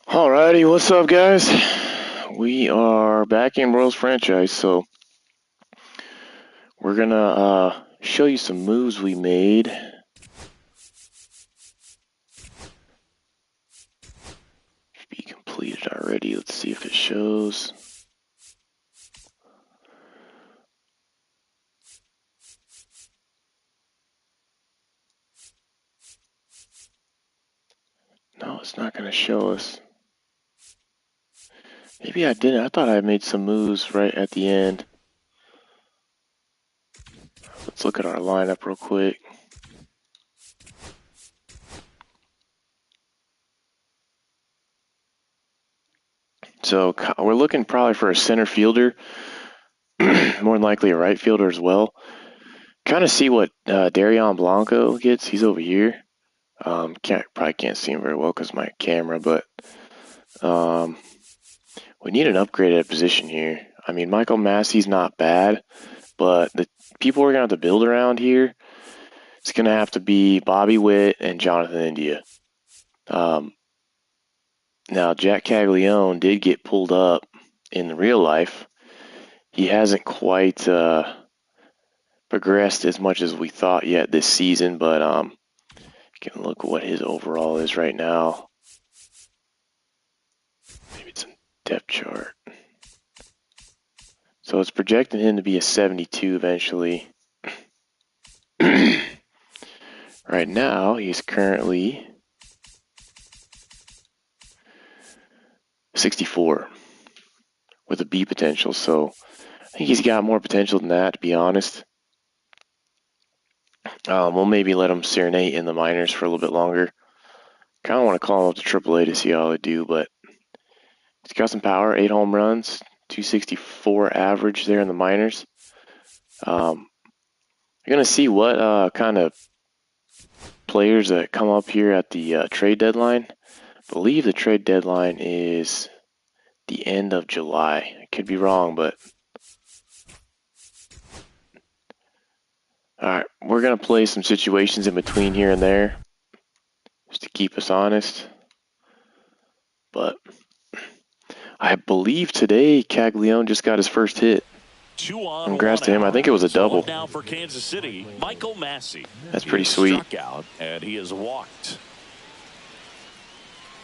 Alrighty, what's up, guys? We are back in World's Franchise, so we're gonna show you some moves we made. Should be completed already. Let's see if it shows. No, it's not gonna show us. Maybe I didn't. I thought I made some moves right at the end. Let's look at our lineup real quick. So we're looking probably for a center fielder, more than likely a right fielder as well. Kind of see what Darion Blanco gets. He's over here. Probably can't see him very well because my camera, but we need an upgraded position here. I mean, Michael Massey's not bad, but the people we're going to have to build around here, it's going to have to be Bobby Witt and Jonathan India. Now, Jack Caglione did get pulled up in real life. He hasn't quite progressed as much as we thought yet this season, but you can look at what his overall is right now. Maybe it's a depth chart. So it's projecting him to be a 72 eventually. Right now, he's currently 64 with a B potential. So I think he's got more potential than that, to be honest. We'll maybe let him serenade in the minors for a little bit longer. Kind of want to call him up to AAA to see how they do, but he's got some power, 8 home runs, 264 average there in the minors. You're going to see what kind of players that come up here at the trade deadline. I believe the trade deadline is the end of July. I could be wrong, but all right, we're going to play some situations in between here and there just to keep us honest. But I believe today Caglione just got his first hit. Congrats to him. I think it was a double. Now for Kansas City, Michael Massey. That's pretty sweet. Struck out and he has walked.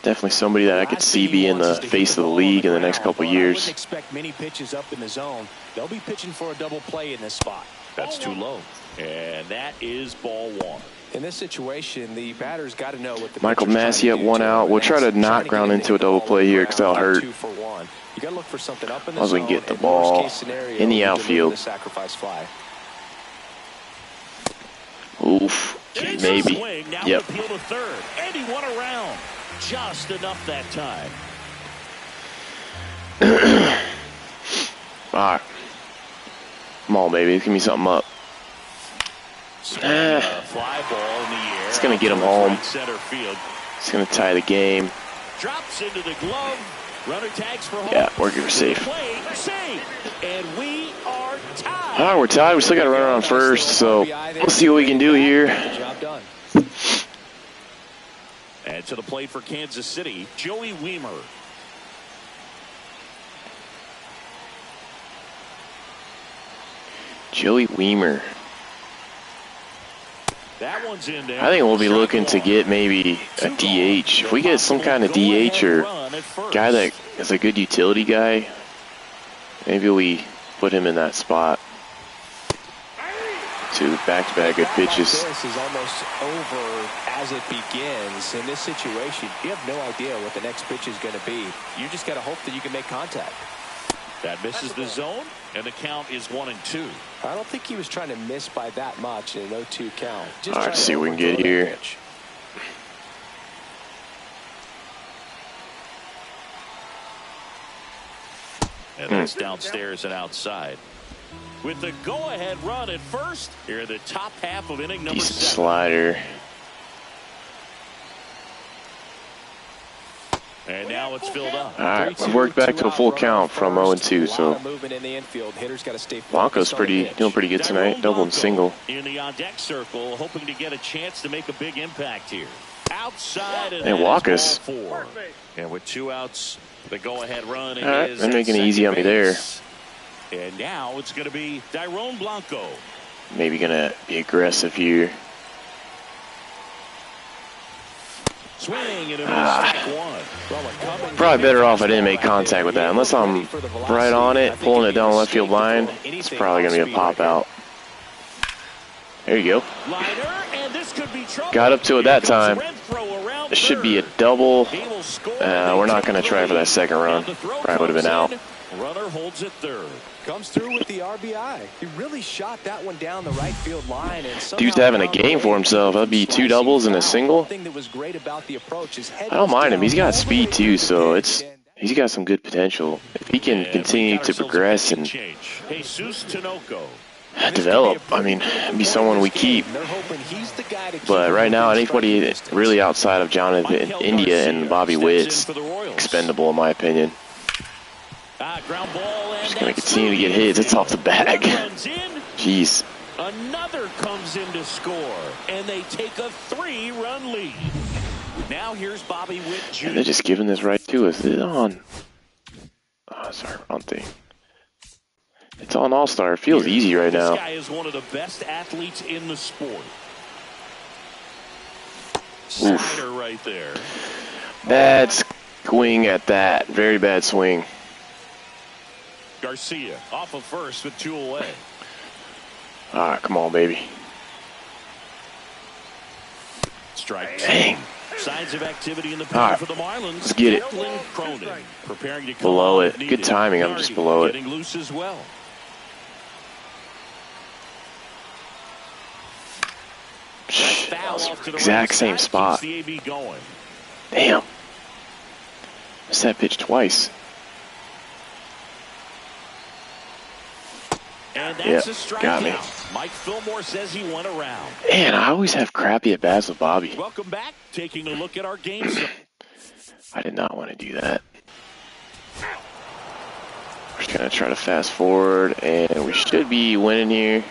Definitely somebody that I could see be in the face of the league in the next couple of years. I wouldn't expect many pitches up in the zone. They'll be pitching for a double play in this spot. That's too low. And that is ball one. In this situation, the batter's got to know what the Michael Massey at 1 out. We'll try to not ground into a double play here because that'll hurt. You got to look for something up in the As we zone, get the ball in the outfield. Sacrifice fly. Oof. Maybe. Yep. Appeal to third. And he won around. Just enough that time. All right. Come on, baby. Give me something up. Fly ball in the air. It's going to get him home. Center field. It's going to tie the game. Drops into the glove. Runner tags for home. Yeah, we're safe. Safe. And we are tied. All right, we're tied. We still got to run around first, so let's see what we can do here. Job done. And to the plate for Kansas City, Joey Weimer. Joey Weimer. That one's in there. I think we'll be looking to get maybe a DH. If we get some kind of DH or guy that is a good utility guy, maybe we put him in that spot. Two back-to-back good pitches. This is almost over as it begins. In this situation, you have no idea what the next pitch is going to be. You just got to hope that you can make contact. That misses the zone, and the count is 1-2. I don't think he was trying to miss by that much in an 0-2 count. All right, see what we can get here. And that's downstairs and outside. With the go-ahead run at first, here in the top half of inning number 7. Slider. And now it's filled up. All right, we worked back to a full count from 0-2, so Blanco's doing pretty good tonight, double and single. In the on-deck circle, hoping to get a chance to make a big impact here. Outside, and They that walk is us. ball 4. And with 2 outs, the go-ahead run All right, is they're at making it easy on me second there. base. And now it's going to be Dairon Blanco. Maybe gonna be aggressive here. Swing and a miss, strike 1. Probably better off I didn't make contact with that. Unless I'm right on it, pulling it down left field line, it's probably going to be a pop out. There you go. Got up to it that time. It should be a double. We're not going to try for that second run. Probably would have been out. Runner holds it third. Comes through with the RBI. He really shot that one down the right field line. Dude's having a game for himself. That'd be 2 doubles and a single. I don't mind him. He's got speed too, so he's got some good potential. If he can continue to progress and develop, I mean, be someone we keep. But right now, anybody really outside of Jonathan India and Bobby Witt's expendable in my opinion. Just going to continue to get hits. It's off the bag. Jeez. Another comes in to score, and they take a 3-run lead. Now here's Bobby Witt Jr. And they're just giving this right to us. It's on. Oh, sorry, wrong thing. It's on All-Star. It feels easy right now. This guy is one of the best athletes in the sport. Slider right there. Bad swing at that. Very bad swing. Garcia off of first with 2 away. All right, come on, baby. Strike 2. Dang. Signs of activity in the pen for the Marlins. Let's get it. Cronin preparing to below it. Good timing. I'm just below it. Getting loose as well. Exact same spot. Damn. Missed that pitch twice. And that's a Yep, got me. Mike Fillmore says he went around. Man, I always have crappy at bats with Bobby. Welcome back. Taking a look at our game. I did not want to do that. We're just going to try to fast forward, and we should be winning here.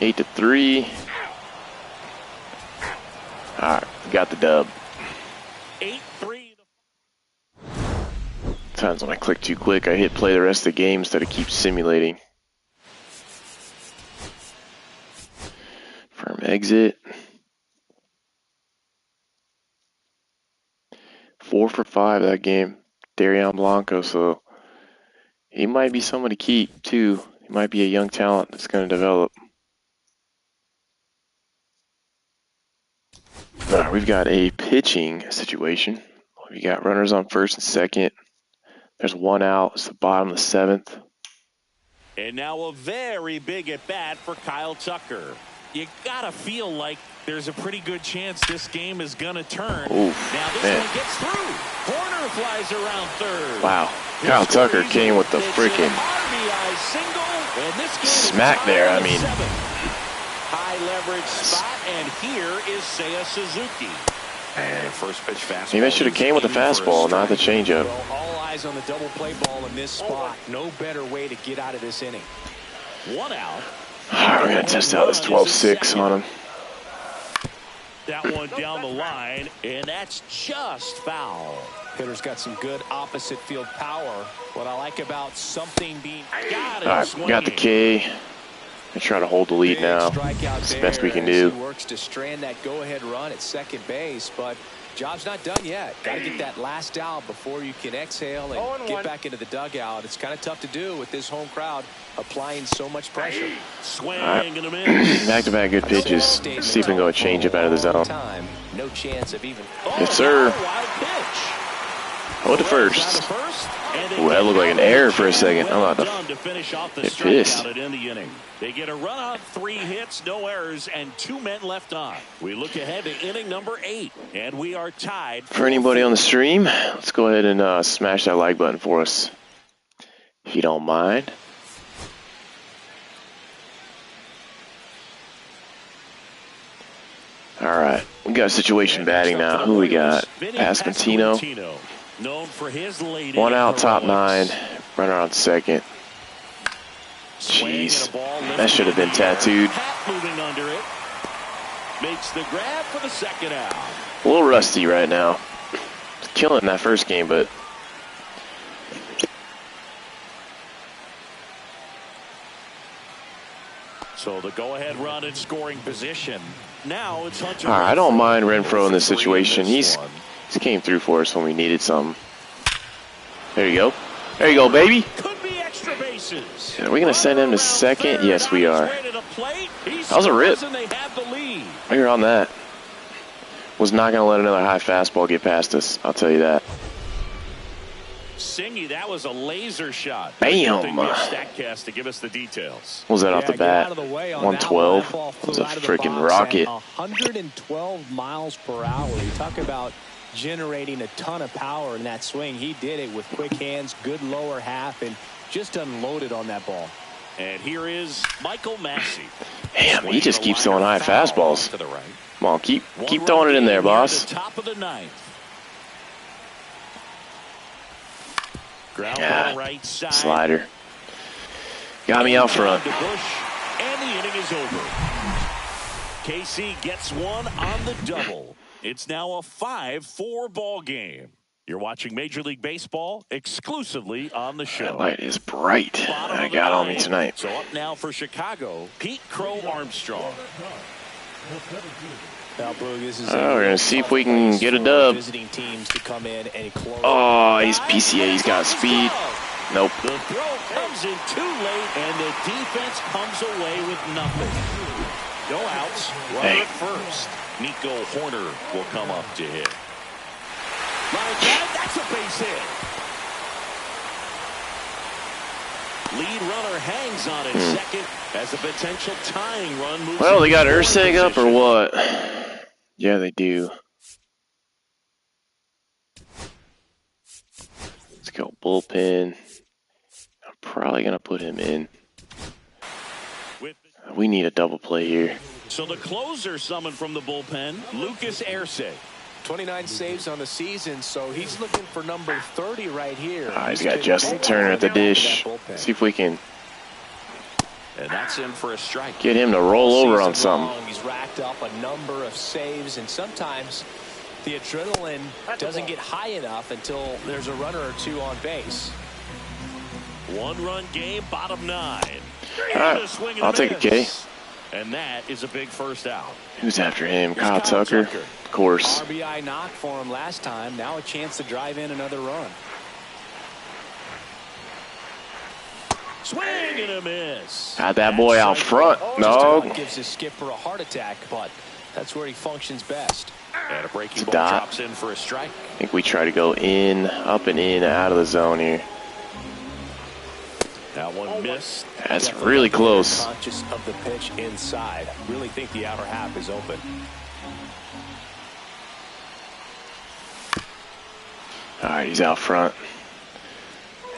8-3. All right, got the dub. 8-3. Sometimes when I click too quick, I hit play the rest of the game instead of keep simulating. Firm exit. 4 for 5 that game. Dairon Blanco, so he might be someone to keep too. He might be a young talent that's going to develop. All right, we've got a pitching situation. We got runners on first and second. There's 1 out. It's the bottom of the 7th. And now a very big at bat for Kyle Tucker. You gotta feel like there's a pretty good chance this game is gonna turn. Oof, now this man. one gets through. Corner flies around third. Wow. Kyle Tucker came with the freaking smack there. I mean, high leverage spot, and here is Seiya Suzuki. And first pitch fastball. maybe I should have came with the fastball, not the changeup. Well, all eyes on the double play ball in this spot. No better way to get out of this inning. 1 out. All right, we're going to test out this 12-6 on him. That one down the line, and that's just foul. Hitter's got some good opposite field power. What I like about something being All right, we got the K. We're trying to hold the lead now. It's the best we can do. He works to strand that go-ahead run at second base, but job's not done yet. Got to get that last out before you can exhale and get back into the dugout. It's kind of tough to do with this home crowd applying so much pressure. Swing and a miss. Back-to-back good pitches. See if we can go a change-up out of the zone. No chance of even. Yes, sir. Hold to first. Ooh, that looked like an error for a second. I'm about to get pissed. They get a run on 3 hits, no errors, and 2 men left on. We look ahead to inning number 8, and we are tied. For anybody on the stream, let's go ahead and smash that like button for us, if you don't mind. All right, we got a situation batting now. Who we got? Pasquantino. Known for his late 1 out, top 9. Runner on second. Jeez, that should have been tattooed. makes the grab for the second out. A little rusty right now. Killing that first game, but so the go-ahead run in scoring position. Now it's Hunter. I don't mind Renfroe in this situation. He's came through for us when we needed some. There you go. There you go, baby. Could be extra bases. Are we going to send him to second? Yes, we are. That was a rip. We were on that. Was not going to let another high fastball get past us. I'll tell you that. Singy, that was a laser shot. Bam! StatCast to give us the details. What was that off the bat? 112. It was a freaking rocket. 112 miles per hour. You talk about generating a ton of power in that swing. He did it with quick hands, good lower half, and just unloaded on that ball. And here is Michael Massey. Damn, he just keeps throwing high fastballs. To the right. Come on, keep throwing it in there, boss. Top of the ninth. Ground Yeah, ball right side. slider. Got me out front. To Bush, and the inning is over. KC gets one on the double. It's now a 5-4 ball game. You're watching Major League Baseball exclusively on the show. That light is bright. I got on me tonight. So up now for Chicago, Pete Crow Armstrong. Now, Boog, this is we're going to see if we can get a dub. Visiting teams to come in and close. Oh, he's PCA. He's got speed. Nope. The throw comes in too late, and the defense comes away with nothing. No outs. Runner at first. Nico Horner will come up to hit. That's a base hit. Lead runner hangs on at second as a potential tying run moves. Well, they got Urseg up or what? Yeah, they do. Let's go bullpen. I'm probably going to put him in. We need a double play here. So the closer summoned from the bullpen, Lucas Urseg. 29 saves on the season, so he's looking for number 30 right here. He's got Justin Turner at the dish. See if we can And that's in for a strike. get him to roll over on something. He's racked up a number of saves, and sometimes the adrenaline doesn't get high enough until there's a runner or two on base. One-run game, bottom nine. All right, I'll take a K. And that is a big first out. Who's after him? Kyle Tucker. Of course. RBI knock for him last time. Now a chance to drive in another run. Swing and a miss. Had that boy out front. No. Gives his skipper a heart attack, but that's where he functions best. And a breaking ball Dot. drops in for a strike. I think we try to go in, up and in, out of the zone here. That one missed. That's really close. Conscious of the pitch inside. Really think the outer half is open. All right, he's out front.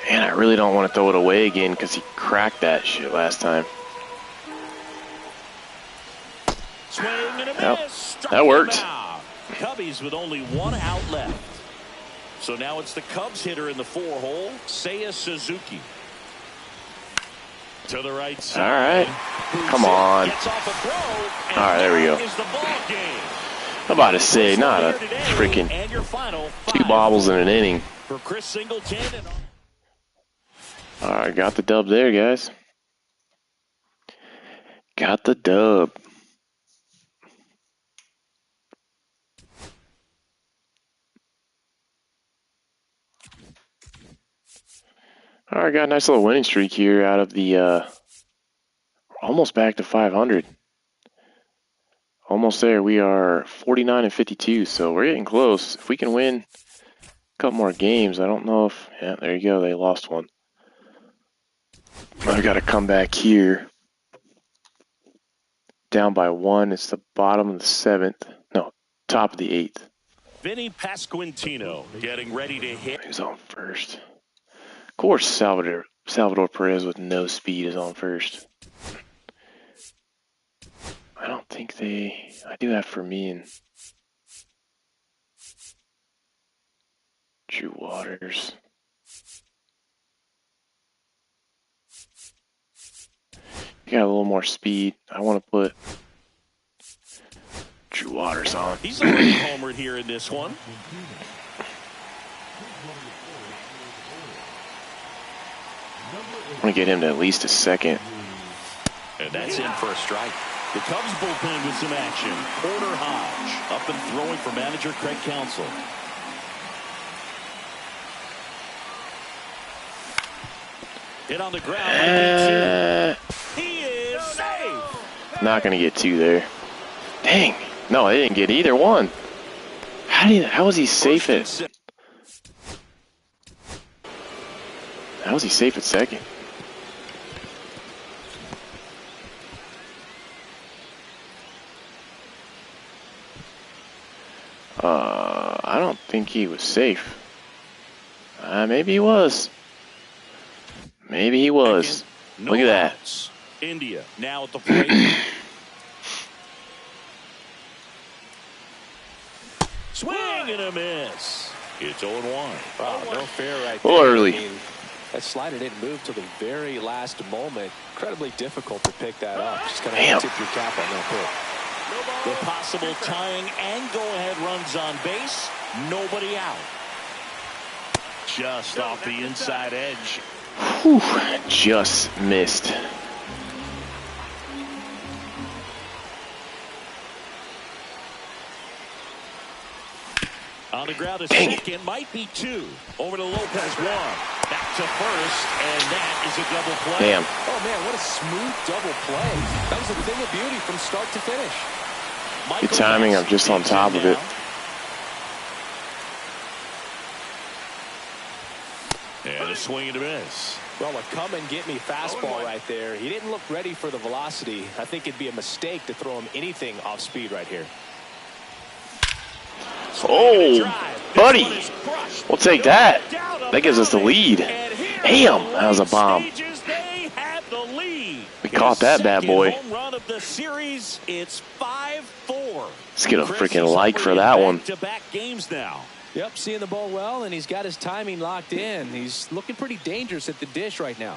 And I really don't want to throw it away again because he cracked that shit last time. Swing and a Yep, miss. that worked. Cubbies with only one out left. So now it's the Cubs hitter in the 4-hole, Seiya Suzuki. To the right side. All right. Come on. Gets off a throw, and All right, there we go. that is the ball game. I'm about to say, not a freaking And your final 2 bobbles in an inning. for Chris Singleton. All right, got the dub there, guys. Got the dub. All right, got a nice little winning streak here out of the almost back to 500. Almost there. We are 49 and 52, so we're getting close. If we can win a couple more games, I don't know if... Yeah, there you go. They lost one. I've got to come back here. Down by 1. It's the bottom of the 7th. No, top of the 8th. Vinny Pasquantino getting ready to hit. Who's on first? Of course, Salvador Perez with no speed is on first. I don't think they... I do have Fermin. Drew Waters. You got a little more speed. I want to put your water, son. He's already homered here in this one. I'm going to get him to at least a second. And that's in for a strike. The Cubs bullpen with some action. Porter Hodge up and throwing for manager Craig Counsell. Hit on the ground. He is safe. Not going to get two there. Dang. No, I didn't get either one. How was he safe at? How was he safe at second? I don't think he was safe. Maybe he was. Maybe he was. No Look at that. outs. India now at the plate. Swing and a miss. It's 0-1. Wow, no fair right A there. little early. I mean, that slider didn't move till the very last moment. Incredibly difficult to pick that up. Just kind of tip your cap on that pick. The possible tying and go-ahead runs on base. Nobody out. Just off the inside edge. Whew, just missed. On the ground to second, might be two. Over to Lopez, one. Back to first, and that is a double play. Damn. Oh, man, what a smooth double play. That was a thing of beauty from start to finish. Good timing. I'm just on top of it. And a swing and a miss. Well, a come-and-get-me fastball right there. He didn't look ready for the velocity. I think it'd be a mistake to throw him anything off speed right here. Oh, buddy. We'll take that. That gives us the lead. Damn, that was a bomb. We caught that bad boy. It's 5-4. Let's get a freaking like for that one. Back-to-back games now. Yep, seeing the ball well, and he's got his timing locked in. He's looking pretty dangerous at the dish right now.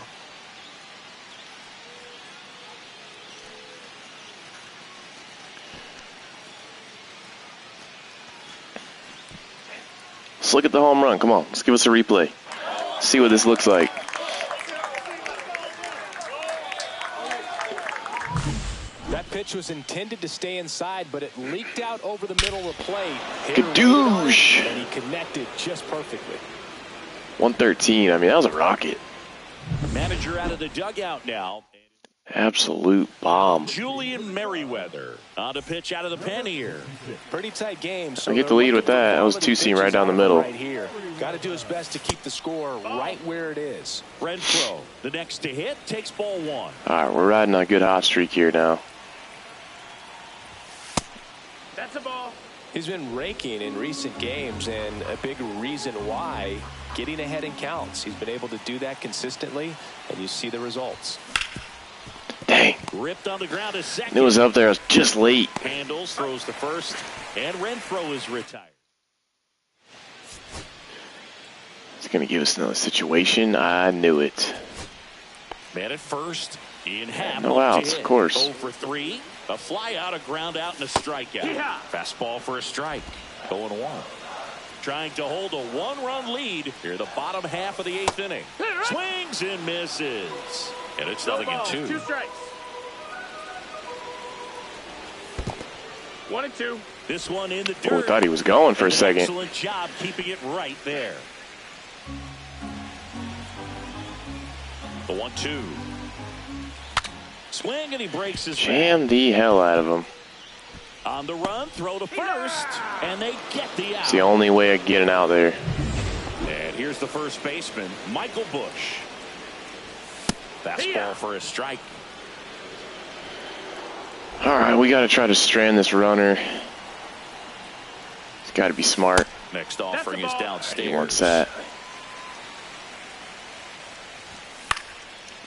Let's look at the home run. Come on, let's give us a replay. See what this looks like. That pitch was intended to stay inside, but it leaked out over the middle of the plate. Kadoosh! And he connected just perfectly. 113. I mean, that was a rocket. Manager out of the dugout now. Absolute bomb. Julian Merriweather on a pitch out of the pen here. Pretty tight game. So I get the lead with that. That was two-seam right down the middle. Right here. Got to do his best to keep the score right where it is. Renfroe, the next to hit, takes ball one. All right, we're riding a good hot streak here now. That's a ball. He's been raking in recent games, and a big reason why, getting ahead in counts. He's been able to do that consistently, and you see the results. Dang. Ripped on the ground to second. It was up there. I was just late. Handles, throws to first, and Renfroe is retired. It's going to give us another situation. I knew it. Man at first, in half. No outs, of course. 0 for 3. A fly out, a ground out, and a strikeout. Yeah. Fastball for a strike. 0-1. Trying to hold a one-run lead here, the bottom half of the 8th inning. Swings and misses. And it's 0-2. 2 strikes. 1-2. This one in the Oh, I dirt. thought he was going for a second. Excellent job keeping it right there. The 1-2. Swing, and he breaks his Jam the hell out of him. on the run, throw to first, and they get the out. It's the only way of getting out there. And here's the first baseman, Michael Bush. Fastball for a strike. All right, we got to try to strand this runner. He's got to be smart. Next offering is downstairs. He wants that.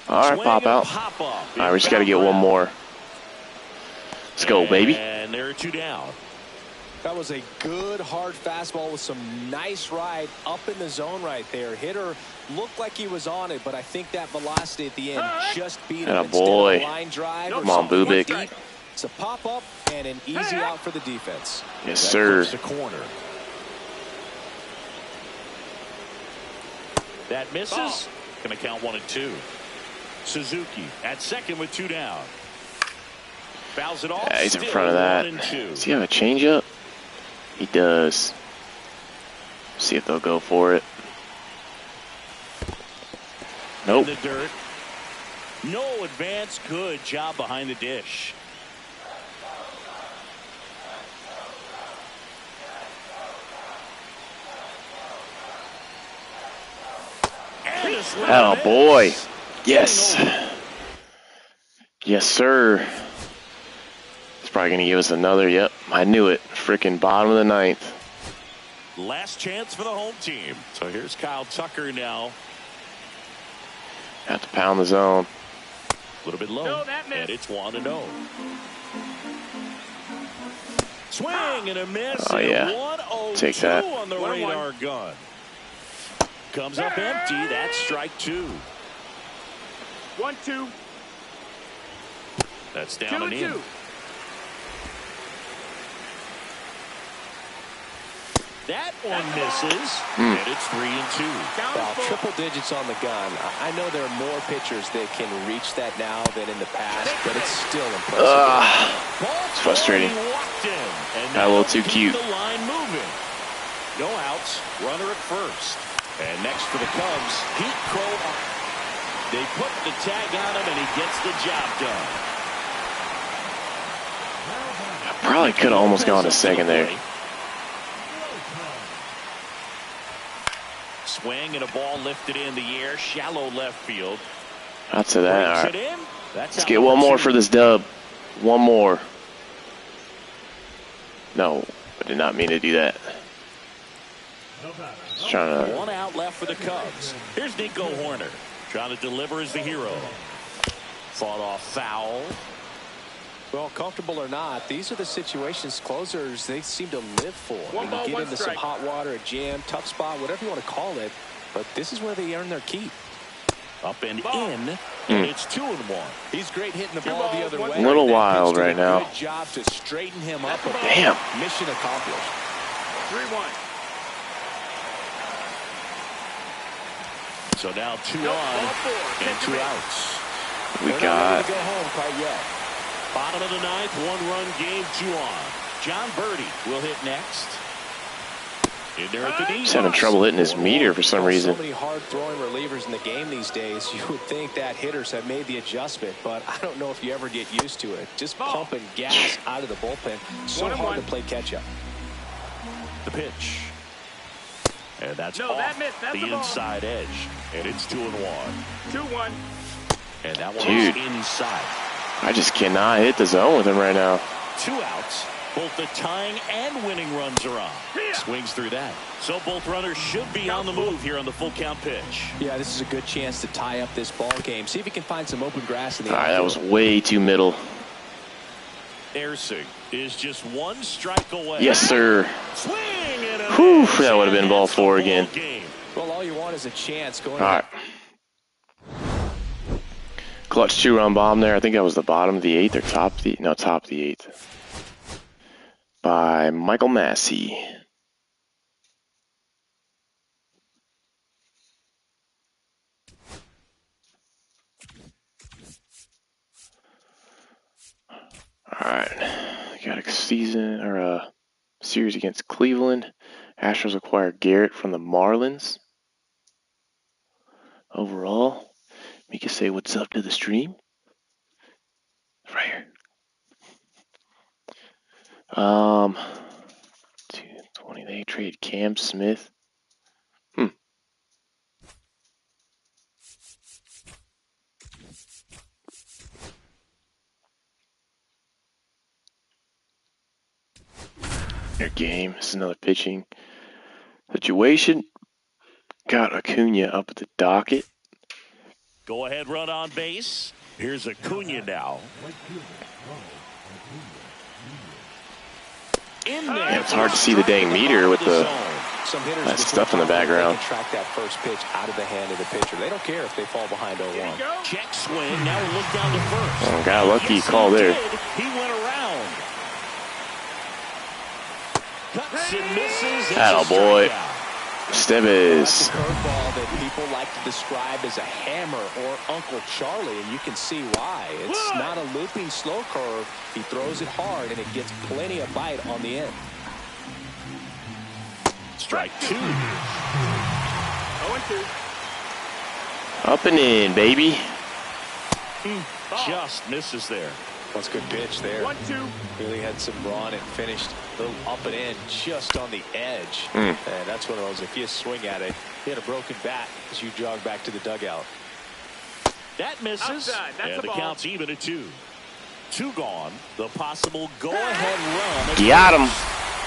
All right, pop out. All right, we just got to get one more. Let's go, baby. And there are 2 down. That was a good, hard fastball with some nice ride up in the zone right there. Hitter looked like he was on it, but I think that velocity at the end just beat him. Atta boy. Line drive. Come on, Bubik. Deep, It's a pop-up and an easy out for the defense. Yes, sir. The corner. That misses. Going to count 1 and 2. Suzuki at second with 2 down. Fouls it off. Yeah, he's in front of that. Does he have a changeup? He does. See if they'll go for it. Nope. In the dirt. No advance. Good job behind the dish. Oh boy. Yes. Yes, sir. He's probably going to give us another. Yep, I knew it. Freaking bottom of the 9th. Last chance for the home team. So here's Kyle Tucker now. Have to pound the zone. A little bit low. And it's 1-0. Swing and a miss. Oh, yeah. 1-0-2 Take that. on the radar gun. Comes up empty. That's strike 2. 1-2. That's down and in. That one misses, and it's 3 and 2. Well, triple digits on the gun. I know there are more pitchers that can reach that now than in the past, but it's still impressive. It's frustrating. Got a little too cute. The line moving. No outs. Runner at first. And next for the Cubs, Pete Crow. They put the tag on him, and he gets the job done. Probably could have almost gone to second there. Swing and a ball lifted in the air, shallow left field. Out to that. All right. Let's get one more for this dub. One more. No, I did not mean to do that. Just trying to. 1 out left for the Cubs. Here's Nico Horner trying to deliver as the hero. Fought off foul. Well, comfortable or not, these are the situations closers they seem to live for. When you get into some hot water, a jam, tough spot, whatever you want to call it. But this is where they earn their keep. Up and in, and it's 2-1. He's great hitting the ball the other way. A little wild right now. Good job to straighten him up. Damn. Mission accomplished. 3-1. So now 2 on and 2 outs. We got. Go home quite yet. Bottom of the 9th, 1-run game, 2 on. John Birdie will hit next. In there at the D. He's having trouble hitting his meter for some reason. So many hard-throwing relievers in the game these days. You would think that hitters have made the adjustment, but I don't know if you ever get used to it. Just pumping gas out of the bullpen. So hard to play catch-up. The pitch. And that's off the inside edge. And it's 2-1. 2-1. And that one Dude. is inside. I just cannot hit the zone with him right now. 2 outs. Both the tying and winning runs are on. Swings through that. So both runners should be on the move here on the full count pitch. Yeah, this is a good chance to tie up this ball game. See if he can find some open grass in the All right, that was way too middle. Ersig is just 1 strike away. Yes, sir. Swing and a Whew, that would have been ball 4 again. Well, all you want is a chance going. All right. Clutch 2-run bomb there. I think that was the bottom of the 8th or top of the top of the 8th. By Michael Massey. All right. Got a season or a series against Cleveland. Astros acquire Garrett from the Marlins. Overall, we can say what's up to the stream. Right here. 220. They trade Cam Smith. Their game. This is another pitching situation. Got Acuna up at the docket. Go ahead, run on base. Here's Acuna now. In there. Yeah, it's hard to see the dang meter with the that stuff in the background. They can track that first pitch out of the hand of the pitcher. They don't care if they fall behind 0-1. Check swing. Now look down to first. Oh, got a lucky call there. He went around. and misses. It's Atta a boy. strikeout. Stebbins. That's a curveball that people like to describe as a hammer or Uncle Charlie, and you can see why. It's not a looping slow curve. He throws it hard, and it gets plenty of bite on the end. Strike 2. 0-2. Up and in, baby. Just misses there. That's a good pitch there. 1-2. Really had some run and finished a little up and in just on the edge. Mm. And that's one of those, if you swing at it, you had a broken bat as you jog back to the dugout. That misses. Outside. That's And a the ball. count's even at 2. 2 gone. The possible go-ahead run. Got him.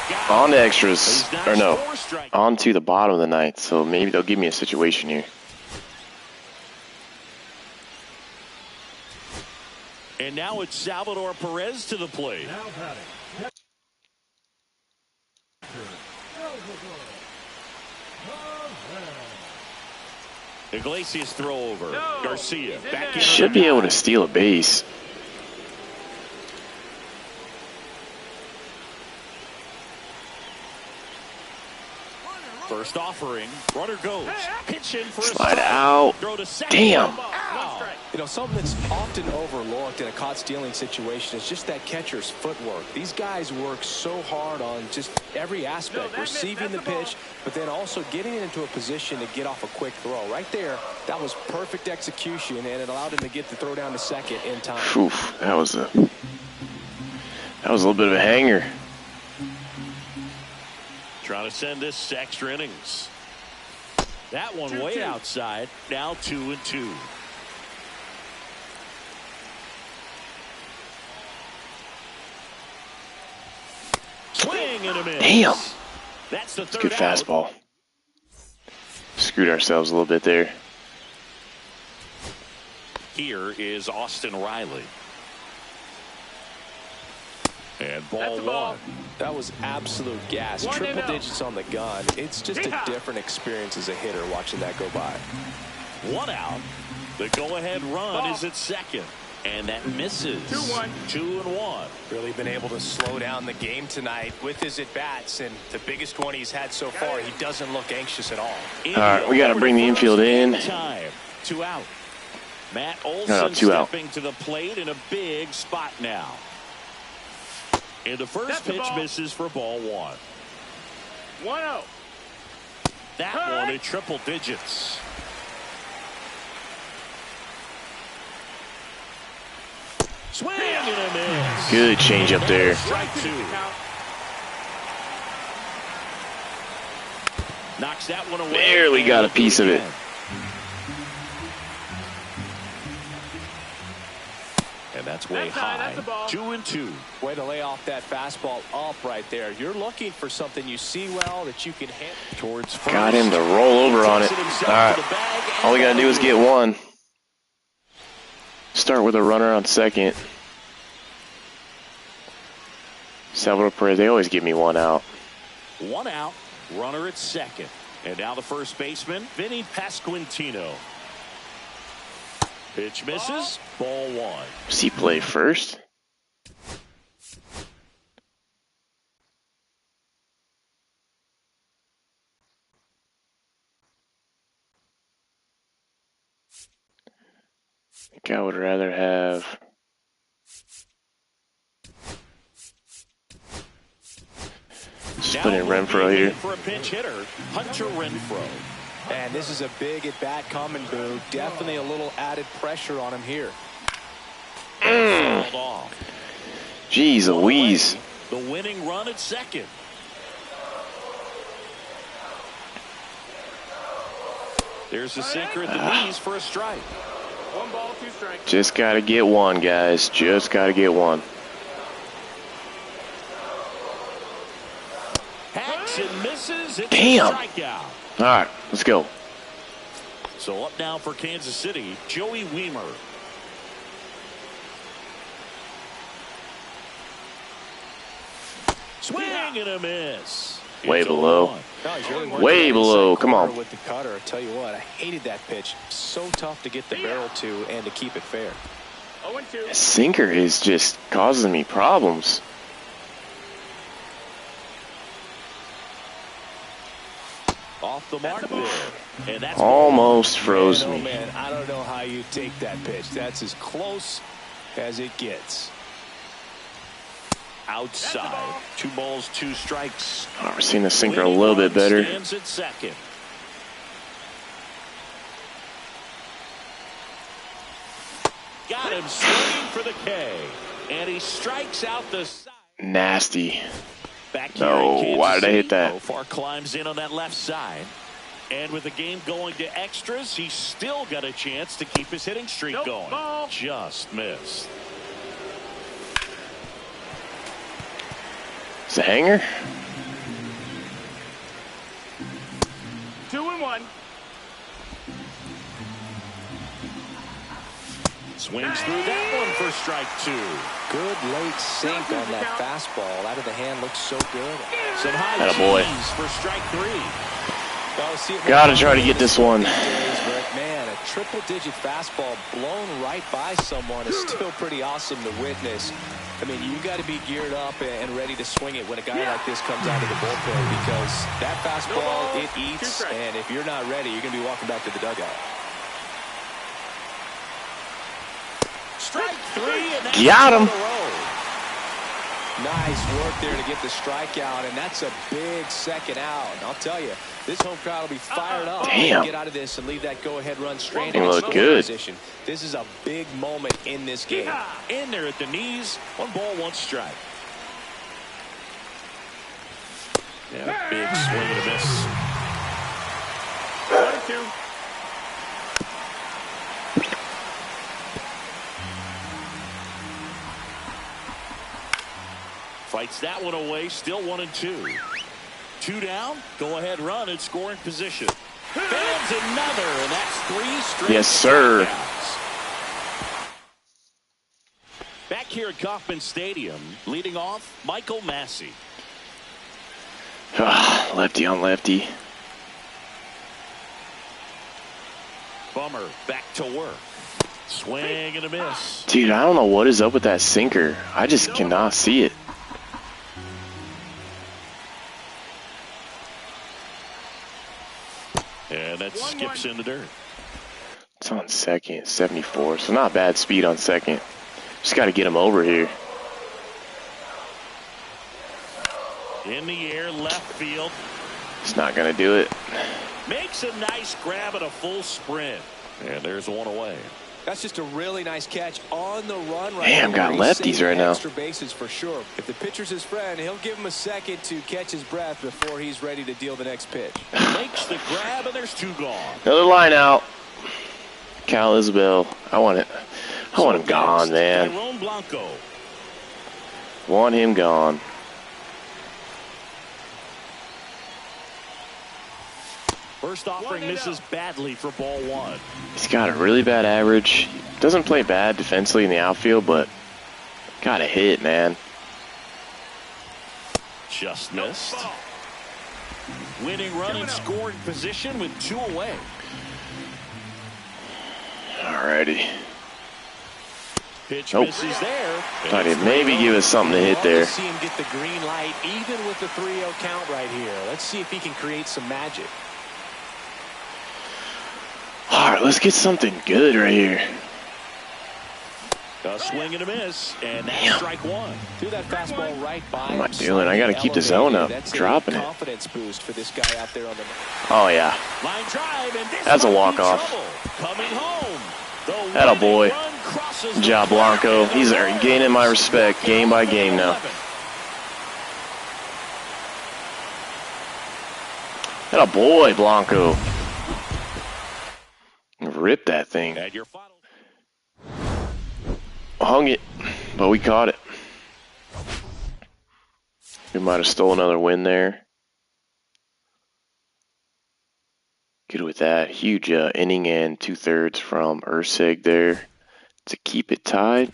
Got On him. to extras. He's not Or no. 4 strike. On to the bottom of the ninth. So maybe they'll give me a situation here. And now it's Salvador Perez to the plate. Iglesias throw over. No. Garcia back in. Should be able to steal a base. First offering. Runner goes. Pitch in for a Slide strike. out. Throw to second. Damn. Ow. You know, something that's often overlooked in a caught stealing situation is just that catcher's footwork. These guys work so hard on just every aspect, receiving the pitch, but then also getting into a position to get off a quick throw. Right there, that was perfect execution, and it allowed him to get the throw down to second in time. Oof, that was a little bit of a hanger. Trying to send this to extra innings. That one way outside. Now 2-2. Swing and a miss. Damn. That's the third Good out. fastball. Screwed ourselves a little bit there. Here is Austin Riley. And ball That's a ball. 1. That was absolute gas. One Triple and out. digits on the gun. It's just a different experience as a hitter watching that go by. 1 out. The go-ahead run Ball. is at second. And that misses. 2-1. 2-1. Really been able to slow down the game tonight with his at-bats, and the biggest one he's had so far, he doesn't look anxious at all. All right, we got to bring the infield in. Time. 2 out. Matt Olson 2 out. stepping to the plate in a big spot now. And the first That's the pitch ball. misses for ball 1. 1-0. That one at triple digits. Swing and a miss. Good change up there. Strike 2. Knocks that one away. Barely got a piece of it. And that's way That's high. high. That's a ball. 2-2. Way to lay off that fastball up right there. You're looking for something you see well that you can hit. Towards first. Got him to roll over on it. Takes himself All right. to the bag and All we got to do is get one. Start with a runner on second. Salvador Perez, they always give me 1 out. 1 out. Runner at second. And now the first baseman, Vinny Pasquantino. Pitch misses. Ball 1. Does he play first? I think I would rather have... Just put in Renfro here. For a pinch hitter, Hunter Renfro. And this is a big at-bat coming, Boo. Definitely a little added pressure on him here. Fouled off. Jeez Louise. The winning run at second. There's a sinker at the knees for a strike. 1 ball, 2 strikes. Just got to get one, guys. Just got to get one. Hacks and misses. It's Damn. a strikeout. All right, let's go. So up now for Kansas City, Joey Weimer. Swing and a miss. Way It's below. 0-1. No, he's really working Way that below. inside Come on. corner with the cutter. I tell you what, I hated that pitch. So tough to get the barrel to and to keep it fair. 0-2. Sinker is just causing me problems. off the mark there. And that's almost froze me. Man, I don't know how you take that pitch. That's as close as it gets. Outside. 2 balls, 2 strikes. Oh, we're seeing the sinker a little bit better. Stands at second. Got him swinging for the K. And he strikes out the side. Nasty. Back here No, in Kansas why did I hit City, that? Profar climbs in on that left side. And with the game going to extras, he's still got a chance to keep his hitting streak going. Ball. Just missed. It's a hanger. 2-1. Swings through that one for strike 2. Good late sink on that fastball. Out of the hand looks so good. Some high Attaboy. cheese for strike 3. Well, see it Gotta try to get this one. But man, a triple-digit fastball blown right by someone is still pretty awesome to witness. I mean, you got to be geared up and ready to swing it when a guy like this comes out of the bullpen, because that fastball, it eats, and if you're not ready, you're going to be walking back to the dugout. Strike 3, and that's Got him. in a row. Nice work there to get the strikeout, and that's a big second out. And I'll tell you, this home crowd will be fired up Damn. to get out of this and leave that go-ahead run straight He in looked scoring good. position. This is a big moment in this game. In there at the knees. 1 ball, 1 strike. Yeah, big swing and a miss. 1-2. Fights that one away. Still 1-2. 2 down. Go ahead run in scoring position. Fans another, and that's 3 straight. Yes, sir. strikeouts. Back here at Kauffman Stadium, leading off, Michael Massey. Lefty on lefty. Bummer back to work. Swing and a miss. Dude, I don't know what is up with that sinker. I just cannot see it. And that skips in the dirt. It's on second, 74. So not bad speed on second. Just got to get him over here. In the air, left field. It's not going to do it. Makes a nice grab at a full sprint. And there's 1 away. That's just a really nice catch on the run right Damn, there. got He's lefties saving right now. Extra bases for sure. If the pitcher's his friend, he'll give him a second to catch his breath before he's ready to deal the next pitch. Makes the grab, and there's 2 gone. Another line out. Cal Isabel. I want it. I want him gone, man. Tyrone Blanco. Want him gone. First offering misses badly for ball 1. He's got a really bad average. Doesn't play bad defensively in the outfield, but got a hit, man. Just missed. Winning run in scoring position with 2 away. Alrighty. Pitch Nope. misses there. Thought he'd maybe give us something to hit Love to there. see him get the green light, even with the 3-0 count right here. Let's see if he can create some magic. Alright, let's get something good right here. A swing and a miss, and that's Damn. strike 1. Threw that fastball right by him. am I doing? I gotta keep the zone up. That's Dropping a it. confidence boost for this guy out there on the. Oh, yeah. Line drive, and this That's a might be walk-off. trouble. Coming home. The That a winning boy. run crosses the Good job, Blanco. plate. He's gaining my respect game by game now. That a boy, Blanco. Rip that thing. And your final. Hung it, but we caught it. We might have stole another win there. Good with that. Huge inning and 2/3 from Ursig there to keep it tied.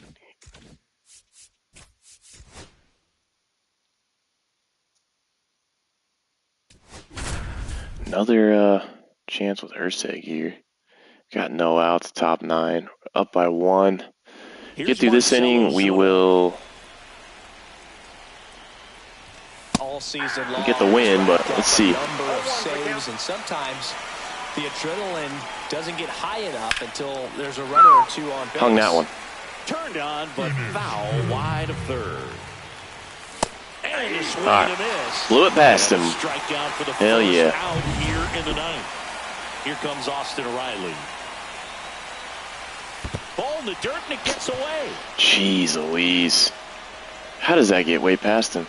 Another chance with Ursig here. Got no outs, top 9, up by 1. Get through this inning, we will season long. Get the win, but let's see. Number of saves, and sometimes the adrenaline doesn't get high enough until there's a runner or two on base. Hung that one. Turned on, but foul wide of third. And a swing All and a miss. right. Blew it past him. Strikeout for the Hell first yeah. out here in the ninth. Here comes Austin Riley. Ball in the dirt, and it gets away. Jeez Louise. How does that get way past him?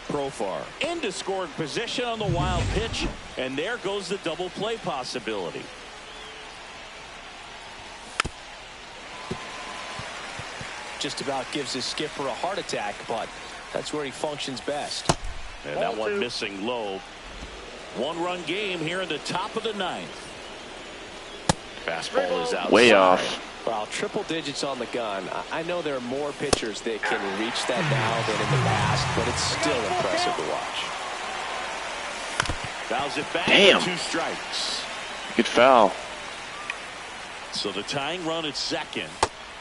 Profar into scoring position on the wild pitch, and there goes the double play possibility. Just about gives his skipper a heart attack, but that's where he functions best. And that one missing low. One-run game here in the top of the ninth. Fastball is outside. Way off. Well, triple digits on the gun. I know there are more pitchers that can reach that now than in the past, but it's still impressive to watch. Fouls it back. Damn. 2 strikes. Good foul. So the tying run at second.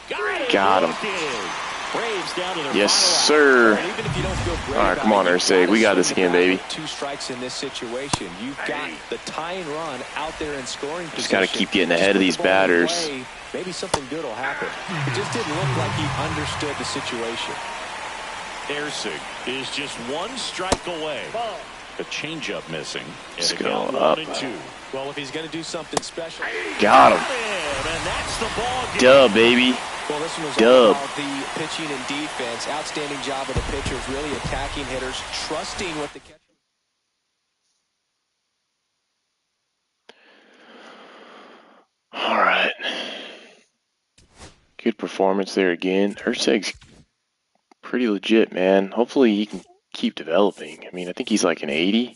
Got him. Braves down to their Yes, final sir. And even if you don't feel great All right, about come on, it, you've Ursig. got We to got this swing again, the bat baby. with 2 strikes in this situation. You've got the tying run out there in scoring Just position. got to keep getting ahead of these Just put the ball in batters. play, maybe something good will happen. It just didn't look like he understood the situation. Ursig is just 1 strike away. A changeup missing. Let's And a go count up. 1-2. Well, if he's going to do something special. Got him. And that's the ball game. Duh, baby. Well, this one was Dub. all about the pitching and defense. Outstanding job of the pitchers, really attacking hitters, trusting what the catcher. All right. Good performance there again. Ursig's pretty legit, man. Hopefully he can keep developing. I mean, I think he's like an 80.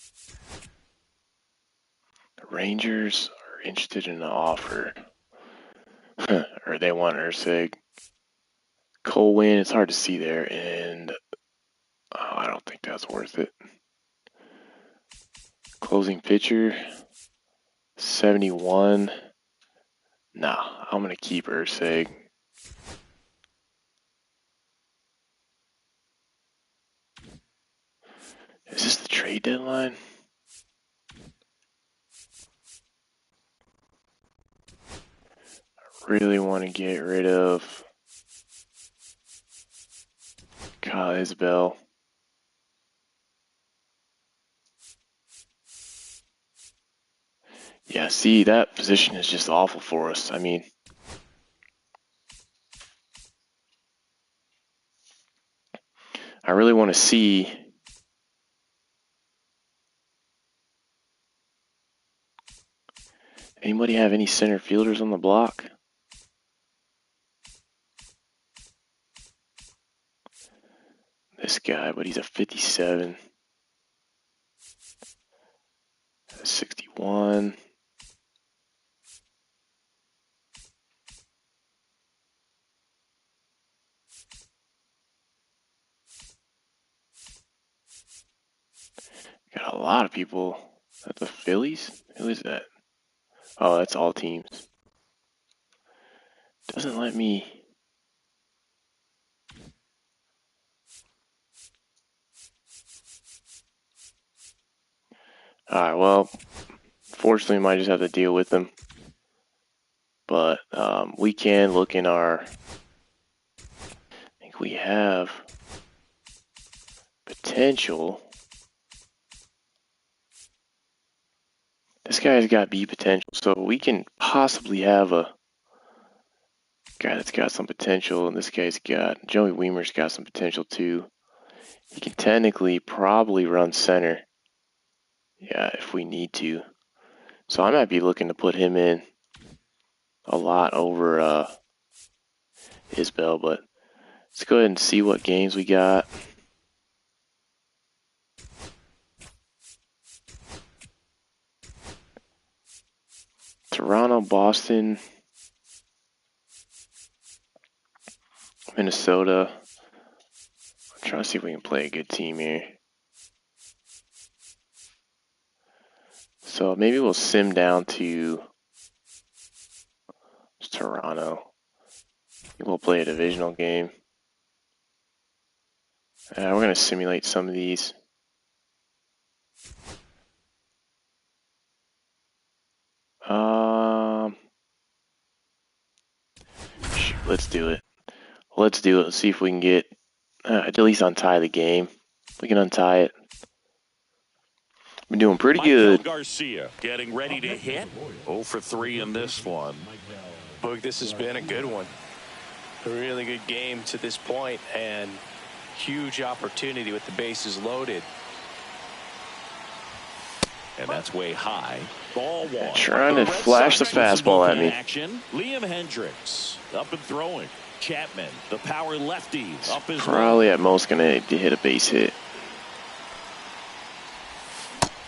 The Rangers are interested in an offer. Or they want Ursig. Cole win, it's hard to see there, and I don't think that's worth it. Closing pitcher, 71. Nah, I'm going to keep Ursig. Is this the trade deadline? I really want to get rid of Kyle Isbell. Yeah, see, that position is just awful for us. I mean, I really want to see anybody have any center fielders on the block? This guy, but he's a 57. 61. Got a lot of people at the Phillies. Who is that? Oh, that's all teams. Doesn't let me. Alright, well, fortunately, we might just have to deal with them. But we can look in our. I think we have potential. This guy's got B potential, so we can possibly have a guy that's got some potential, and this guy's got, Joey Weimer's got some potential too. He can technically probably run center, yeah, if we need to. So I might be looking to put him in a lot over Isbell, but let's go ahead and see what games we got. Toronto, Boston, Minnesota. I'm trying to see if we can play a good team here. So maybe we'll sim down to Toronto. We'll play a divisional game. We're going to simulate some of these. Shoot, let's do it. Let's do it. Let's see if we can get at least untie the game. We can untie it. We're doing pretty good. Garcia getting ready to hit. 0 for 3 in this one. Boog, this has been a good one. A really good game to this point, and huge opportunity with the bases loaded. And that's way high. Ball one. Trying to flash the fastball at me. Action. Liam Hendricks up and throwing. Chapman, the power lefties, up as Probably well. at most gonna hit a base hit.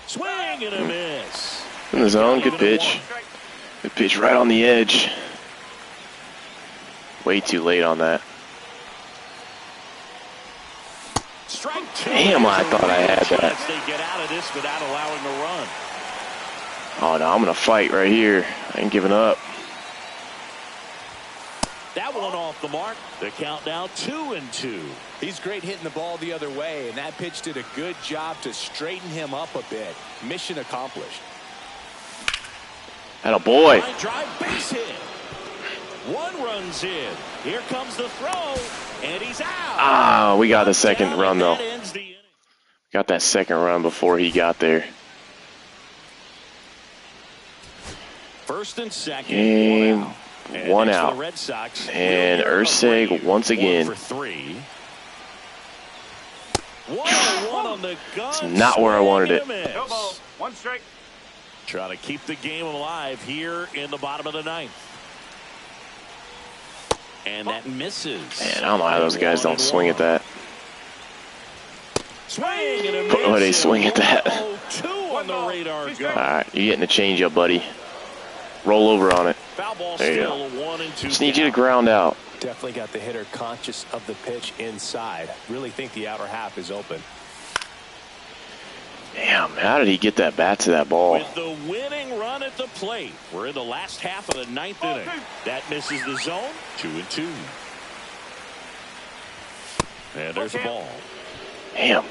Swing and a miss. In the zone, good pitch. Good pitch right on the edge. Way too late on that. Strike two. Damn, I thought I had that. They get out of this without allowing a run. Oh no, I'm gonna fight right here. I ain't giving up. That one off the mark. The count now 2-2. He's great hitting the ball the other way, and that pitch did a good job to straighten him up a bit. Mission accomplished. And a boy. Line drive base hit. One run's in. Here comes the throw, and he's out. Ah, we got the second run though. That ends the inning. Got that second run before he got there. First and second. Game one next for out. the Red Sox, And Wilyer Urseg Abreu, once again. 1 for 3. 1-1 on the gun. It's not where I wanted it. No ball. One strike. Trying to keep the game alive here in the bottom of the ninth. And that misses. Man, I don't know how those guys don't swing at that. Swing and a miss. Oh, they swing at that. 0-2 on the radar gun. Alright, you're getting a changeup, buddy. Roll over on it. Foul ball There you still go. 1-2. Just need you to ground out. Definitely got the hitter conscious of the pitch inside. Really think the outer half is open. Damn, how did he get that bat to that ball? With the winning run at the plate, we're in the last half of the ninth inning. That misses the zone. 2-2. And there's the ball. Damn.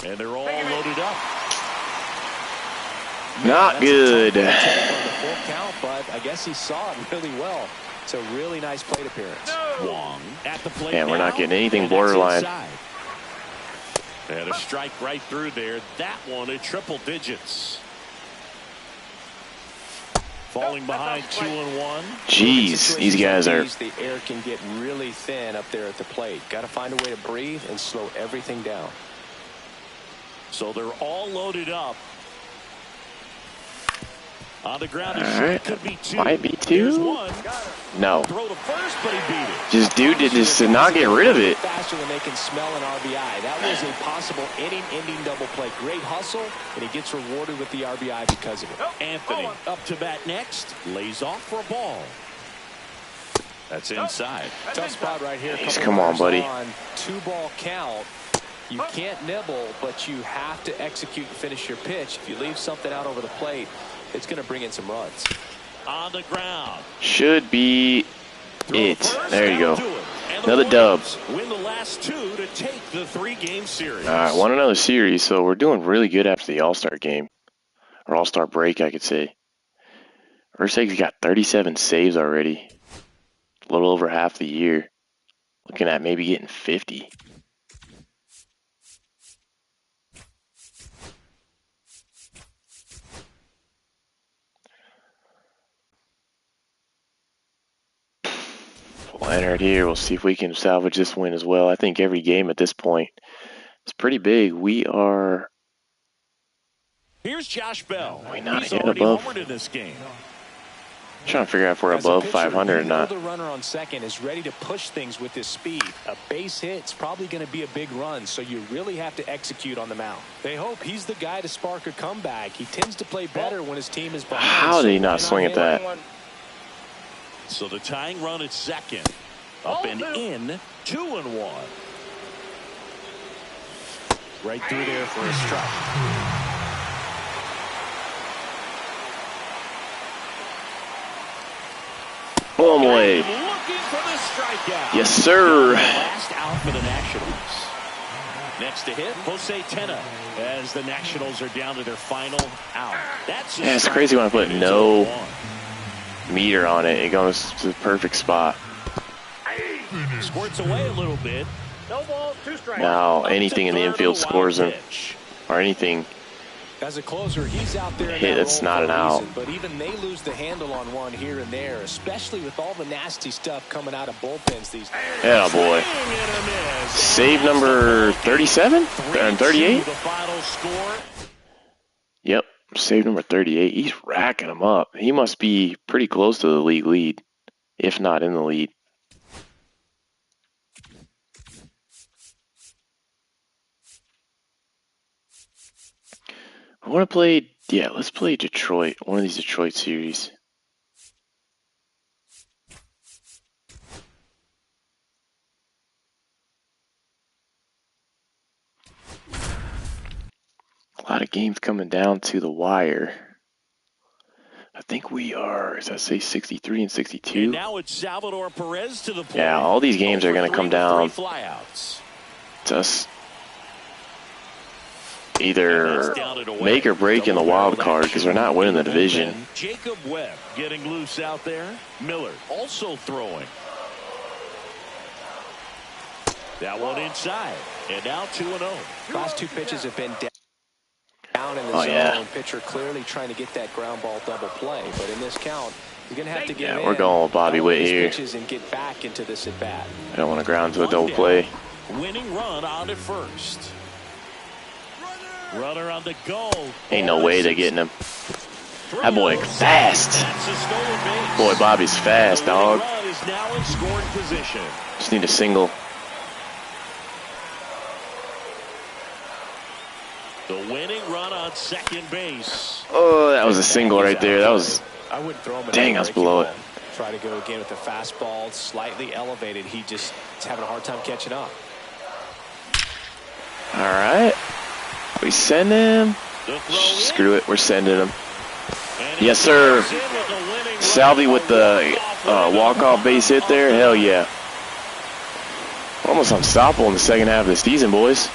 And they're all loaded up. Not good. On the full count, but I guess he saw it really well. It's a really nice plate appearance. Wong at the plate. Man, we're not now, getting anything and that's borderline. inside. And a strike right through there. That one at triple digits. Falling behind 2-1. Jeez, these guys are. The air can get really thin up there at the plate. Got to find a way to breathe and slow everything down. So they're all loaded up. On the ground, All right. could be two. Might be There's two. one. No. Throw to first, but he beat it. Just dude did not get rid of it. Faster than they can smell an RBI. That was a possible inning-ending double play. Great hustle, and he gets rewarded with the RBI because of it. Anthony up to bat next. Lays off for a ball. That's inside. Tough spot right here. Jeez, Couple come on, runners buddy. on, 2-ball count. You can't nibble, but you have to execute and finish your pitch. If you leave something out over the plate, it's going to bring in some runs. On the ground. Should be it. First, There you go. that'll do it. And the Another dub. Braves win the last two to take the 3-game series. All right, won another series, so we're doing really good after the All-Star game. Or All-Star break, I could say. Urseg's got 37 saves already. A little over half the year. Looking at maybe getting 50. Leonard here. We'll see if we can salvage this win as well. I think every game at this point is pretty big. We are. Here's Josh Bell. We're not He's hitting already above. homered in this game. Trying to figure out if we're As a above pitcher, 500 or you know not. the runner on second is ready to push things with his speed. A base hit's probably going to be a big run, so you really have to execute on the mound. They hope he's the guy to spark a comeback. He tends to play better when his team is behind. How did he not so swing at that? So the tying run at second. Up and in. 2-1. Right through there for a strike. Boom away. Look looking for the strikeout. Yes, sir. Last out for the Nationals. Next to hit, Jose Tena, as the Nationals are down to their final out. Yeah, it's crazy when I put no meter on it. It goes to the perfect spot. Squirts away a little bit. No balls, 2 strikes. Now anything in the infield scores him, or anything. As a closer, he's out there in Hit, that it's role not for an a out. reason, but even they lose the handle on one here and there, especially with all the nasty stuff coming out of bullpens these days. Yeah, boy. Save number 37 and 38. The final score. Yep, save number 38. He's racking them up. He must be pretty close to the league lead, if not in the lead. I want to play, yeah, let's play Detroit, one of these Detroit series. A lot of games coming down to the wire. I think we are, does that say 63 and 62? And now it's Salvador Perez to the plate. Yeah, all these games are going to come down to us either make or break in the wild card because they're not winning the division. Jacob Webb getting loose out there. Miller also throwing. That one inside. And now 2-0. Last 2 pitches have been down in the zone. Yeah. Pitcher clearly trying to get that ground ball double play, but in this count, he's going to have to get in. Yeah, we're going with Bobby Witt here. Pitches and get back into this at bat. I don't want to ground to a double play. Winning run on at first. Runner on the goal. Ain't no way they're getting him. That boy fast. Boy, Bobby's fast, dog. Is now in scoring position. Just need a single. The winning run on second base. Oh, that was a single right there. That was, I wouldn't throw him. Dang, I was below it. Try to go again with the fastball, slightly elevated. He just is having a hard time catching up. all right. We send him. Screw it, we're sending him. Yes, sir. Salvi with the walk-off base hit there. Hell yeah. Almost unstoppable in the second half of the season, boys.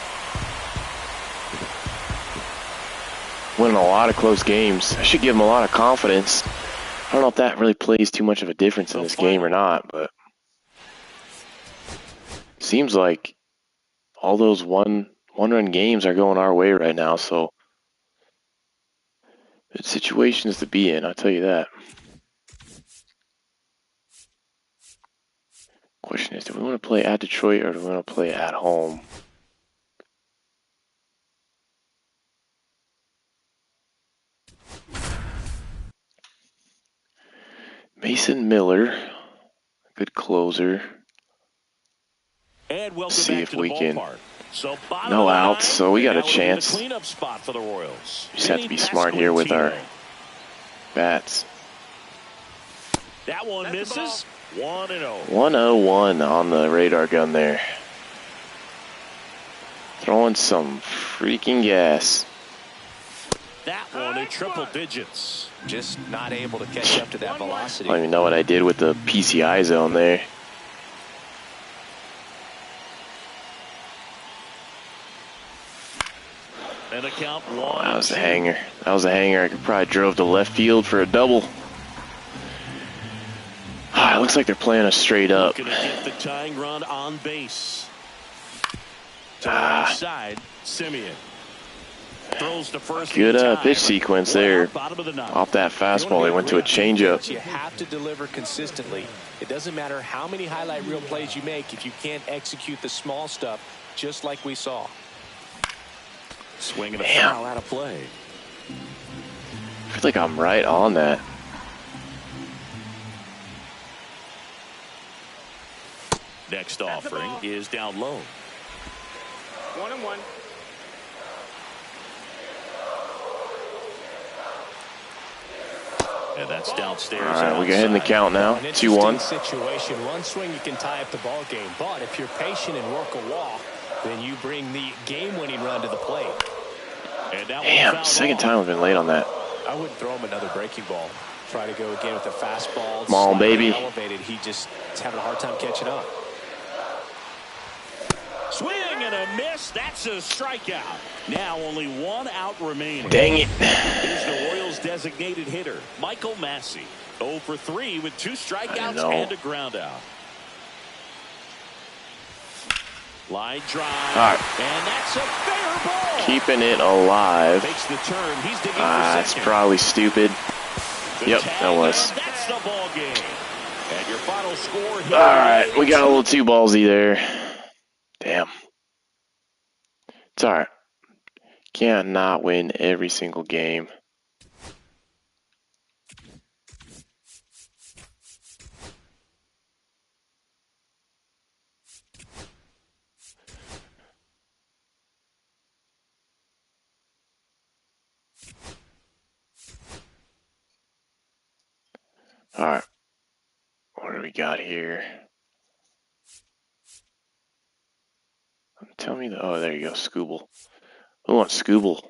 Winning a lot of close games. I should give him a lot of confidence. I don't know if that really plays too much of a difference in this game or not, but seems like all those one-run games are going our way right now, so good situations to be in, I'll tell you that. Question is, do we want to play at Detroit or do we want to play at home? Mason Miller, good closer. And Let's see if we can. So No outs, so we got a chance. Cleanup spot for the Royals. Just have to be smart here with our bats. That one misses. 1-0. 101 on the radar gun there. Throwing some freaking gas. That one in triple digits. Just not able to catch up to that velocity. I don't even know what I did with the PCI zone there. And a count Oh, that was a hanger. That was a hanger. I could probably drove to left field for a double. It looks like they're playing us straight up. Gonna get the tying run on base. To the right side, Simeon. Throws to first. Good pitch sequence there. Off that fastball, they went to a changeup. You have to deliver consistently. It doesn't matter how many highlight reel plays you make if you can't execute the small stuff, just like we saw. Swinging a foul out of play. I feel like I'm right on that. Next offering is down low. 1-1. And that's downstairs. All right, we go ahead in the count now. 2-1. Situation. One swing, you can tie up the ball game. But if you're patient and work a walk, then you bring the game-winning run to the plate. And that Damn, second time we've been late on that. I wouldn't throw him another breaking ball. try to go again with the fastball. Come on, baby. Elevated. He just is having a hard time catching up. Swing and a miss. That's a strikeout. Now only 1 out remaining. Dang it. Here's the Royals' designated hitter, Michael Massey. 0 for 3 with 2 strikeouts and a ground out. Line drive. All right. And that's a fair ball. Keeping it alive. Takes the turn. He's digging for second. That's probably stupid. Yep, that was. That's the ball game. And your final score here. All right, we got a little too ballsy there. Damn. It's all right. Can't not win every single game. All right. What do we got here? Tell me oh, there you go, Scooble. Who wants Scooble?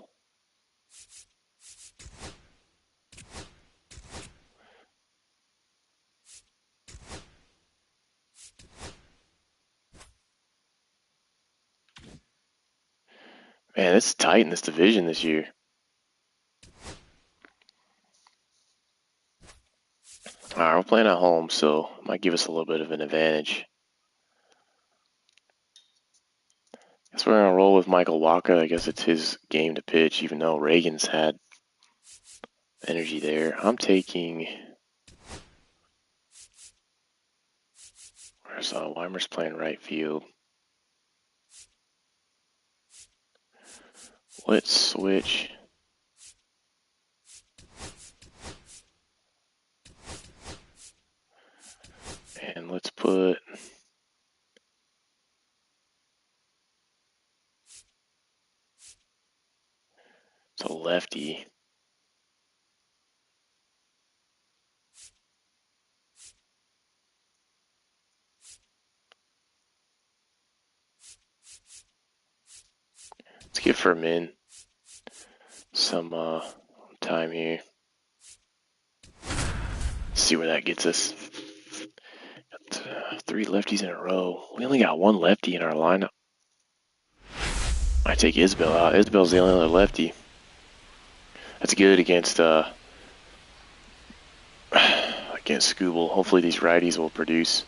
Man, it's tight in this division this year. All right, we're playing at home, so it might give us a little bit of an advantage. Guess we're going to roll with Michael Wacha. I guess it's his game to pitch, even though Reagan's had energy there. I'm taking... Where's Weimer's playing right field. Let's switch. And let's put... It's a lefty. Let's give Fermin some time here. Let's see where that gets us. Got 3 lefties in a row. We only got 1 lefty in our lineup. I take Isbell out. Isbell's the only other lefty. That's good against Scooble. Hopefully these righties will produce.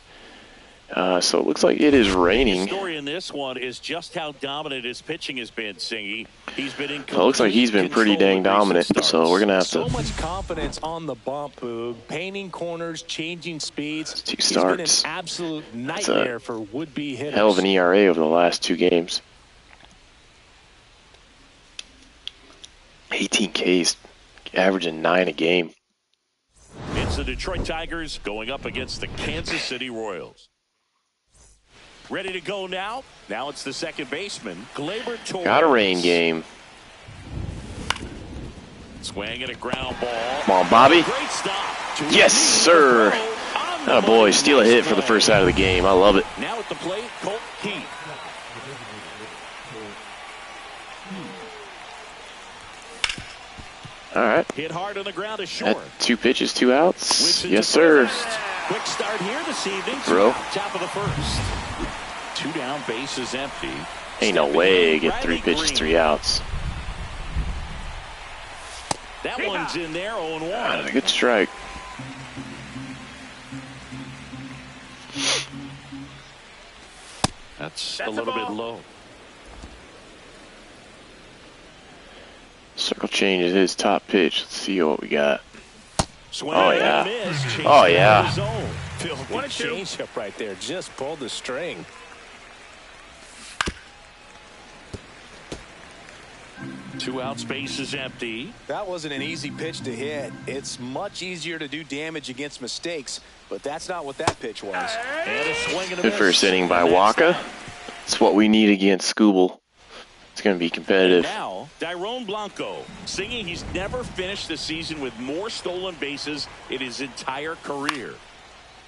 So it looks like it is raining. The story in this one is just how dominant his pitching has been, Singy. He's been in so it looks like he's been pretty dang dominant. So we're gonna have to. So much confidence on the bump, Boog. Painting corners, changing speeds. That's 2 starts. He's been an absolute nightmare for would-be hitters. Hell of an ERA over the last 2 games. 18 Ks, averaging 9 a game. It's the Detroit Tigers going up against the Kansas City Royals. Ready to go now. Now it's the second baseman, Gleyber Torres. Got a rain game. Swing and a ground ball. Come on, Bobby. Great stop. Yes, sir. Oh boy, steal a hit for the first out of the game. I love it. Now at the plate, Colt Keith. All right. Hit hard on the ground is short. 2 pitches, 2 outs. Yes, sir. Quick start here this evening. Bro. Top of the first. 2 down, bases empty. Ain't no way you get 3 pitches, 3 outs. That one's in there, 0-1. That's a good strike. That's a little bit low. Circle changes his top pitch. Let's see what we got. Swing Oh, yeah. miss, Oh, yeah. What a change-up right there. Just pulled the string. Two out, space is empty. That wasn't an easy pitch to hit. It's much easier to do damage against mistakes, but that's not what that pitch was. And a swing and a Good miss. first inning by Wacha. It's what we need against Scooble. It's going to be competitive. Now, Dairon Blanco, singing he's never finished the season with more stolen bases in his entire career.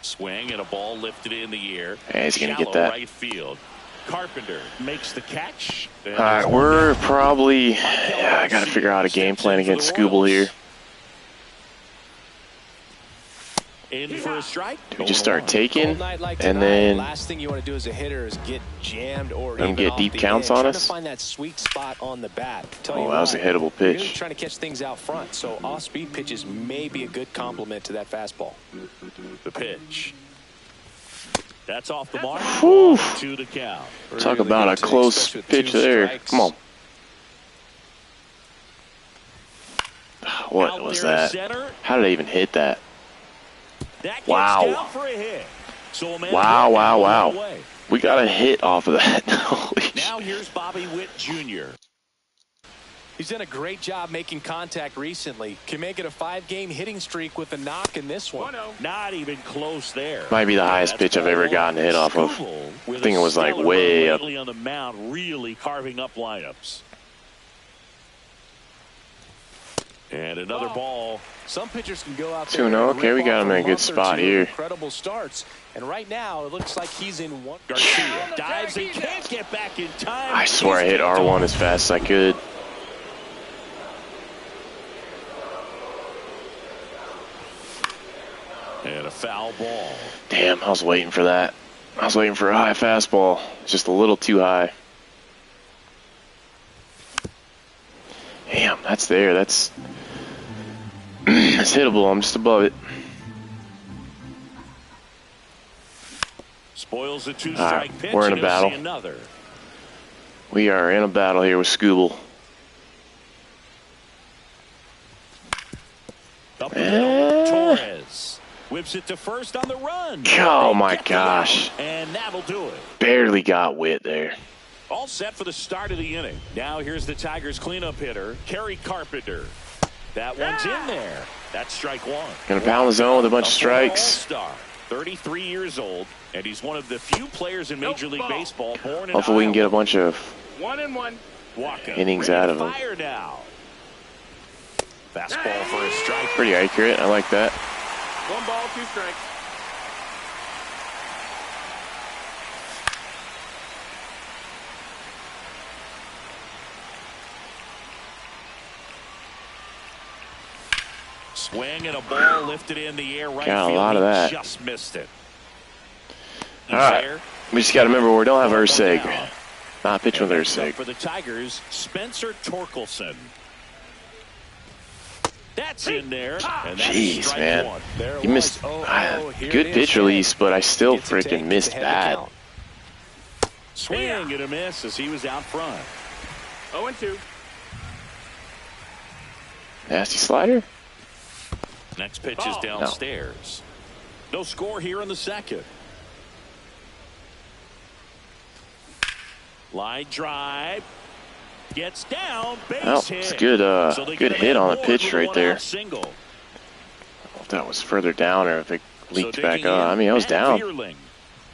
Swing and a ball lifted in the air. Yeah, he's going to get Shallow that. right field. Carpenter makes the catch. All right, we're probably... Yeah, I got to figure out a game plan against Scooble here. In for a strike. Do we just start taking, Like and tonight, then last thing you want to do as a hitter is get jammed or let 'em even get off deep the counts edge. on Trying us? to find that sweet spot on the bat. Tell you Oh, that was a what, hittable you're gonna be pitch. trying to catch things out front, so off-speed pitches may be a good complement to that fastball. The pitch. That's off the mark. Whew. To the count. Talk Really about a good, close especially with pitch 2 there. strikes. Come on. What Out was there to that? center. How did I even hit that? That gets Wow. down for a hit. So a man Wow, wow, down wow. on the way. We got a hit off of that. Holy shit. Now here's Bobby Witt Jr. He's done a great job making contact recently. Can make it a 5-game hitting streak with a knock in this one. 1-0. Not even close there. Might be the highest That's pitch I've ever ball gotten a hit off of. Skubal with I think a it was like stellar way run up. lately on the mound, really carving up lineups. And another ball. Some pitchers can go out there 2-0. and Okay, we rip got off him in a good month or spot two here. Incredible starts. And right now, it looks like he's in one. Garcia dives and can't get back in time. I swear I hit R1 as fast as I could. And a foul ball. Damn, I was waiting for that. I was waiting for a high fastball. Just a little too high. Damn, that's there. That's it's hittable. I'm just above it. Spoils the 2-strike All right, pitch. we're in a and he'll battle. see another. We are in a battle here with Skubal. Up the middle, Torres whips it to first on the run. Oh They my get the out, gosh. and that'll do it. Barely got Witt there. All set for the start of the inning. Now here's the Tigers' cleanup hitter, Kerry Carpenter. That one's in there. That's strike one. Gonna pound the zone with a bunch of strikes. All-star, 33 years old, and he's one of the few players in Major League Baseball born in Hopefully we can get a Iowa. bunch of 1-1. Walker, innings ready out to of him. fire now. Fastball for a strike. Pretty accurate. I like that. 1 ball, 2 strikes. Swing and a ball lifted in the air right Got a field. lot of He that. just missed it. He's All right. there. We just got to remember we don't have One Ursig. down. Not pitching with Next up Ursig. for the Tigers, Spencer Torkelson. That's in there. And that's Jeez, strike man. one. There it You missed was. good pitch release, but I still Gets a take, freaking missed gets ahead of the bad. count. Swing and a miss as he was out front. 0-2. Nasty slider? Next pitch is Ball. downstairs. No score here in the second. Line drive. Gets down. Base Oh, hit. it's good. So they Good get a hit man on the aboard pitch with a right there. one-out Single. I don't know if that was further down or if it leaked So back digging up. in, I mean, I was Matt down. Vierling.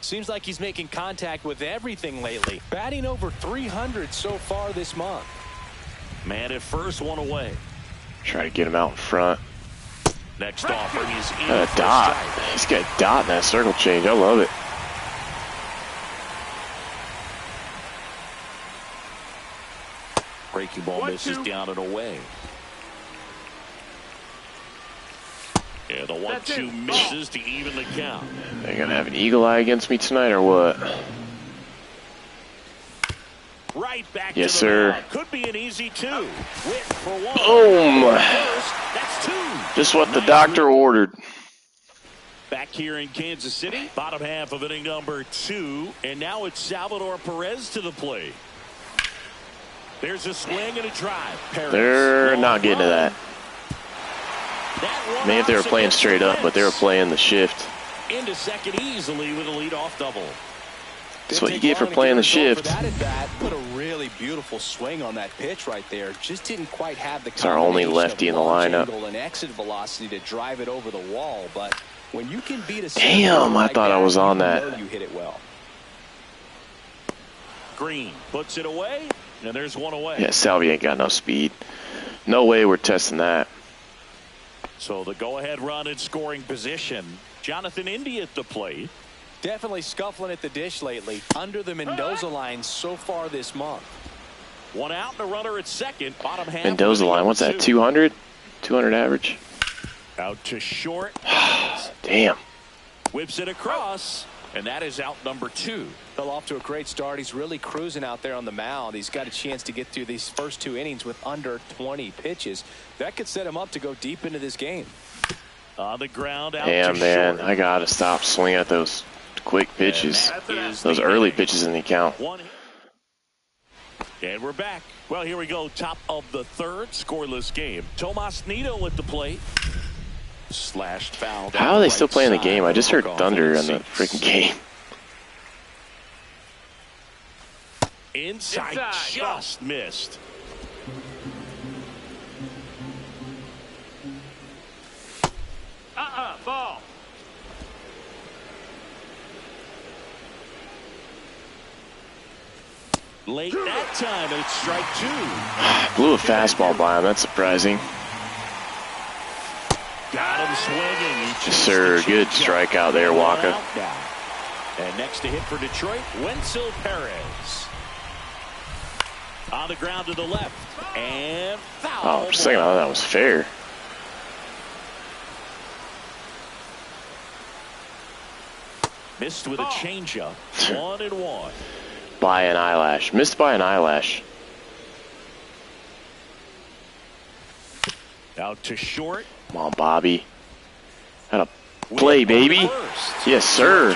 Seems like he's making contact with everything lately. Batting over 300 so far this month. Man at first, one away. Try to get him out in front. Next offering is in Got for a dot. strike. He's got a dot in that circle change. I love it. Breaking ball 1-2. misses down and away. Yeah, the That's 1-2 it. misses to even the count. They're going to have an eagle eye against me tonight or what? Right back Yes, to the sir. mound. Could be an easy 2. Witt for 1. Boom! First, that's 2. Just what the Nice doctor ordered. Back here in Kansas City, bottom half of inning number 2, and now it's Salvador Perez to the plate. There's a swing and a drive. Perez, They're long not getting to run. that. Maybe if they were playing straight up, but they were playing the shift. Into second easily with a leadoff double. That's what you get for playing the shift. For that at bat, put a really beautiful swing on that pitch right there. Just didn't quite have the It's our only combination of lefty in the launch lineup. angle and exit velocity to drive it over the wall. But when you can beat a Damn, I like thought I was on you that. know you hit it well. Green puts it away, and there's one away. Yeah, Salvi ain't got no speed. No way we're testing that. So the go-ahead run in scoring position. Jonathan Indy at the plate. Definitely scuffling at the dish lately. Under the Mendoza line so far this month. One out and a runner at second. Bottom half. Mendoza of line, inning what's that, two. 200? 200 average? Out to short. Damn. Whips it across, and that is out number 2. Well, off to a great start. He's really cruising out there on the mound. He's got a chance to get through these first 2 innings with under 20 pitches. That could set him up to go deep into this game. On the ground, out Damn, to man. short. I got to stop swinging at those quick pitches. Those early pitches in the count. And we're back. Well, here we go. Top of the 3rd, scoreless game. Tomas Nido at the plate. Slashed foul. How are they still playing the game? I just heard thunder in the freaking game. Inside, just missed. Ball. Late that time, and it's strike 2. Blew a fastball by him. That's surprising. Got him swinging. Yes, sir. Good strikeout there, Waka. And next to hit for Detroit, Wenzel Perez. On the ground to the left. And foul. Oh, for a second, I thought that was fair. Missed with a changeup. 1-1. By an eyelash. Missed by an eyelash. Out to short. Come on, Bobby. Had a play, baby. Yes, sir.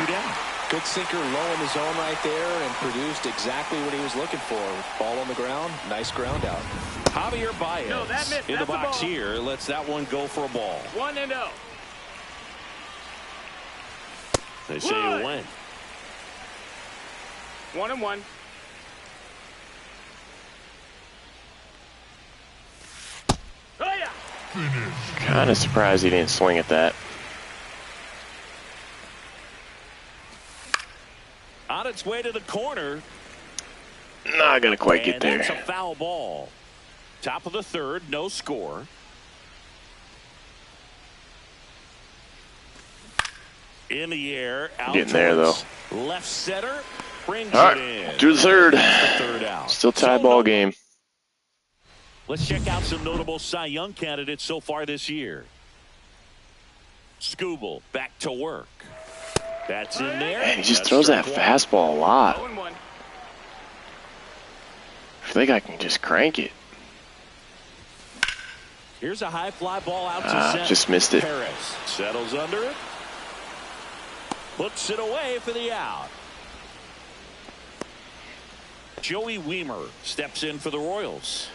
Good sinker low in the zone right there and produced exactly what he was looking for. Ball on the ground. Nice ground out. Javier Baez No, that missed. in the That's a box ball. here. Lets that one go for a ball. 1-0. They say you win. 1-1. Oh, yeah. Kind of surprised he didn't swing at that. On its way to the corner. Not gonna quite get And there. that's a foul ball. Top of the 3rd, no score. In the air, out Getting there, though. left center, brings All it right, in. through the 3rd. That's the 3rd out. Still tie ball game. Let's check out some notable Cy Young candidates so far this year. Skubal back to work. That's in there. Man, he just That's throws that strike 1. fastball a lot. 0-1. I think I can just crank it. Here's a high fly ball out to center. Just missed it. Perez settles under it. Puts it away for the out. Joey Wiemer steps in for the Royals.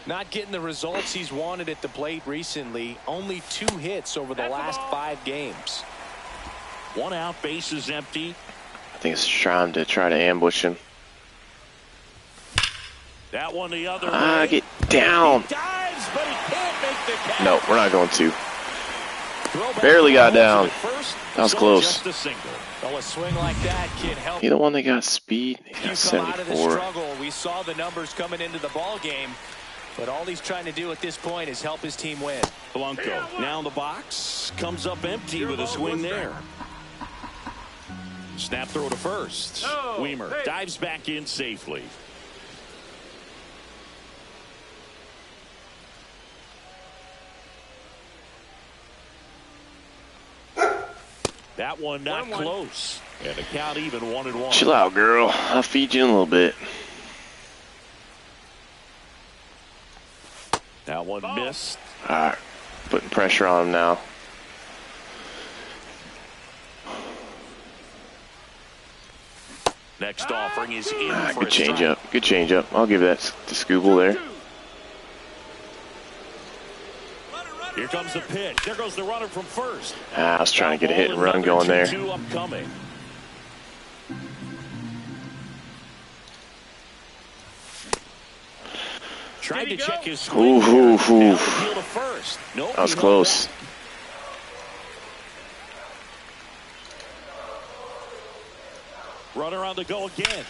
Not getting the results he's wanted at the plate recently. Only 2 hits over the last 5 games. 1 out, base is empty. I think it's trying to ambush him. That one the other way. Get down. He dives, but he can't make the catch. No, we're not going to. Throwback Barely got holds it down. at first, That was so close. Just a single. Well, a swing like that can help He the one that got speed? He you got come out of the 74. struggle. We saw the numbers coming into the ball game, but all he's trying to do at this point is help his team win. Blanco now in the box, comes up empty with a swing there. Snap throw to first. Oh, Wiemer hey. dives back in safely. That one not 1-1. close. And the count even 1-1. Chill out, girl. I'll feed you in a little bit. That one Ball. missed. All right, putting pressure on him now. Next offering is in for Good a change strike. up. Good change up. I'll give that to Skubal there. Here comes the pitch. There goes the runner from first. I was trying to get a hit and run going there. 2-2 upcoming. Tried to check his swing. Ooh, here. ooh, ooh. Now the appeal to first. Nope, That was he held close. back. Runner on the go again.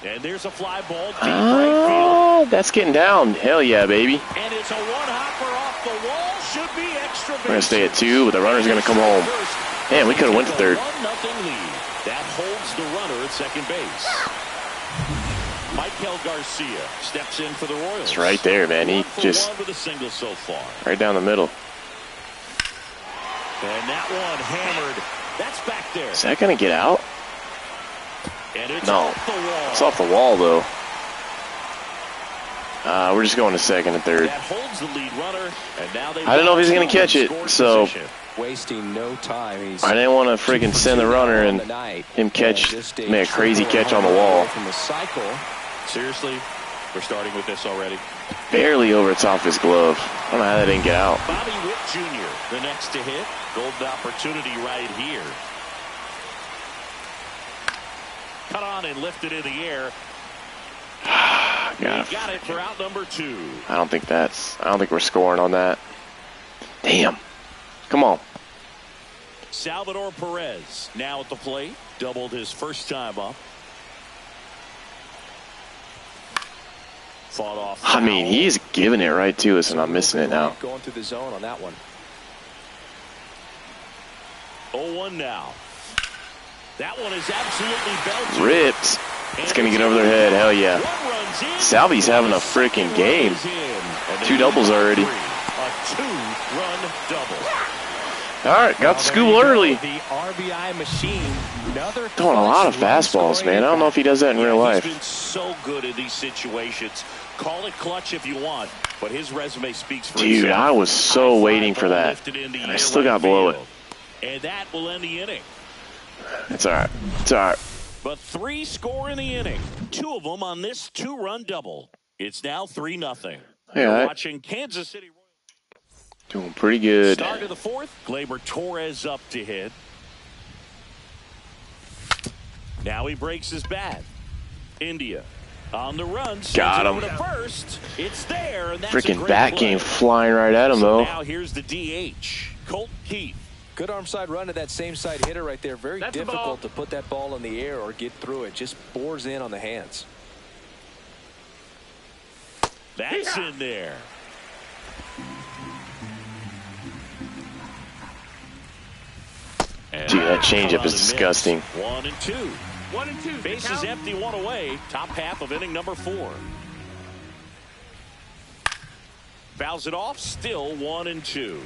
And there's a fly ball deep right Oh, that's getting down. Hell yeah, baby. field. And it's a one-hopper off the wall. Should be extra base. We're going to stay at 2, but the runner's going to come home. Man, we could have went to 3rd. 1-0 lead. That holds the runner at second base. Michael Garcia steps in for the Royals. It's right there, man. He 1 for just 1 with a single so far. right down the middle. And that one hammered. That's back there. Is that going to get out? And it's No. off the wall. It's off the wall, though. We're just going to second and third. That holds the lead runner, and now they I don't know if he's going to catch it, so wasting no time. I didn't want to freaking send the runner and him make a crazy catch on the wall. From the cycle. Seriously, we're starting with this already. Barely over the top of his glove. I don't know how that didn't get out. Bobby Witt Jr., the next to hit. Golden opportunity right here. Cut on and lifted in the air. He got it for out number 2. I don't think we're scoring on that. Damn. Come on. Salvador Perez now at the plate. Doubled his first time up. Fought off. I mean, he's giving it right to us, and I'm missing it now. Going through the zone on that one. 0-1 now. That one is absolutely belted. Ripped. It's going to get over their head. Hell yeah. Salvy's having a freaking game. 2 doubles already. A 2-run double. All right, got the school early. The RBI machine. Throwing a lot of fastballs, man. I don't know if he does that in real life. He's been so good in these situations. Call it clutch if you want, but his resume speaks for Dude, itself. I was so waiting for that, and I still got below it. And that will end the inning. It's all right. It's all right. But 3 score in the inning. 2 of them on this 2-run double. It's now 3-0. Yeah, watching Kansas City. Doing pretty good. Start of the 4th. Gleyber Torres up to hit. Now he breaks his bat. India on the run. Got him. To first. It's there. And that's Freaking bat play. game flying right at him, though. Now here's the DH. Colt Keith. Good arm side run to that same side hitter right there. Very difficult to put that ball in the air or get through it. Just bores in on the hands. That's in there. Dude, that changeup is disgusting. 1-2. 1-2. Bases empty, 1 away. Top half of inning number 4. Fouls it off. Still 1-2.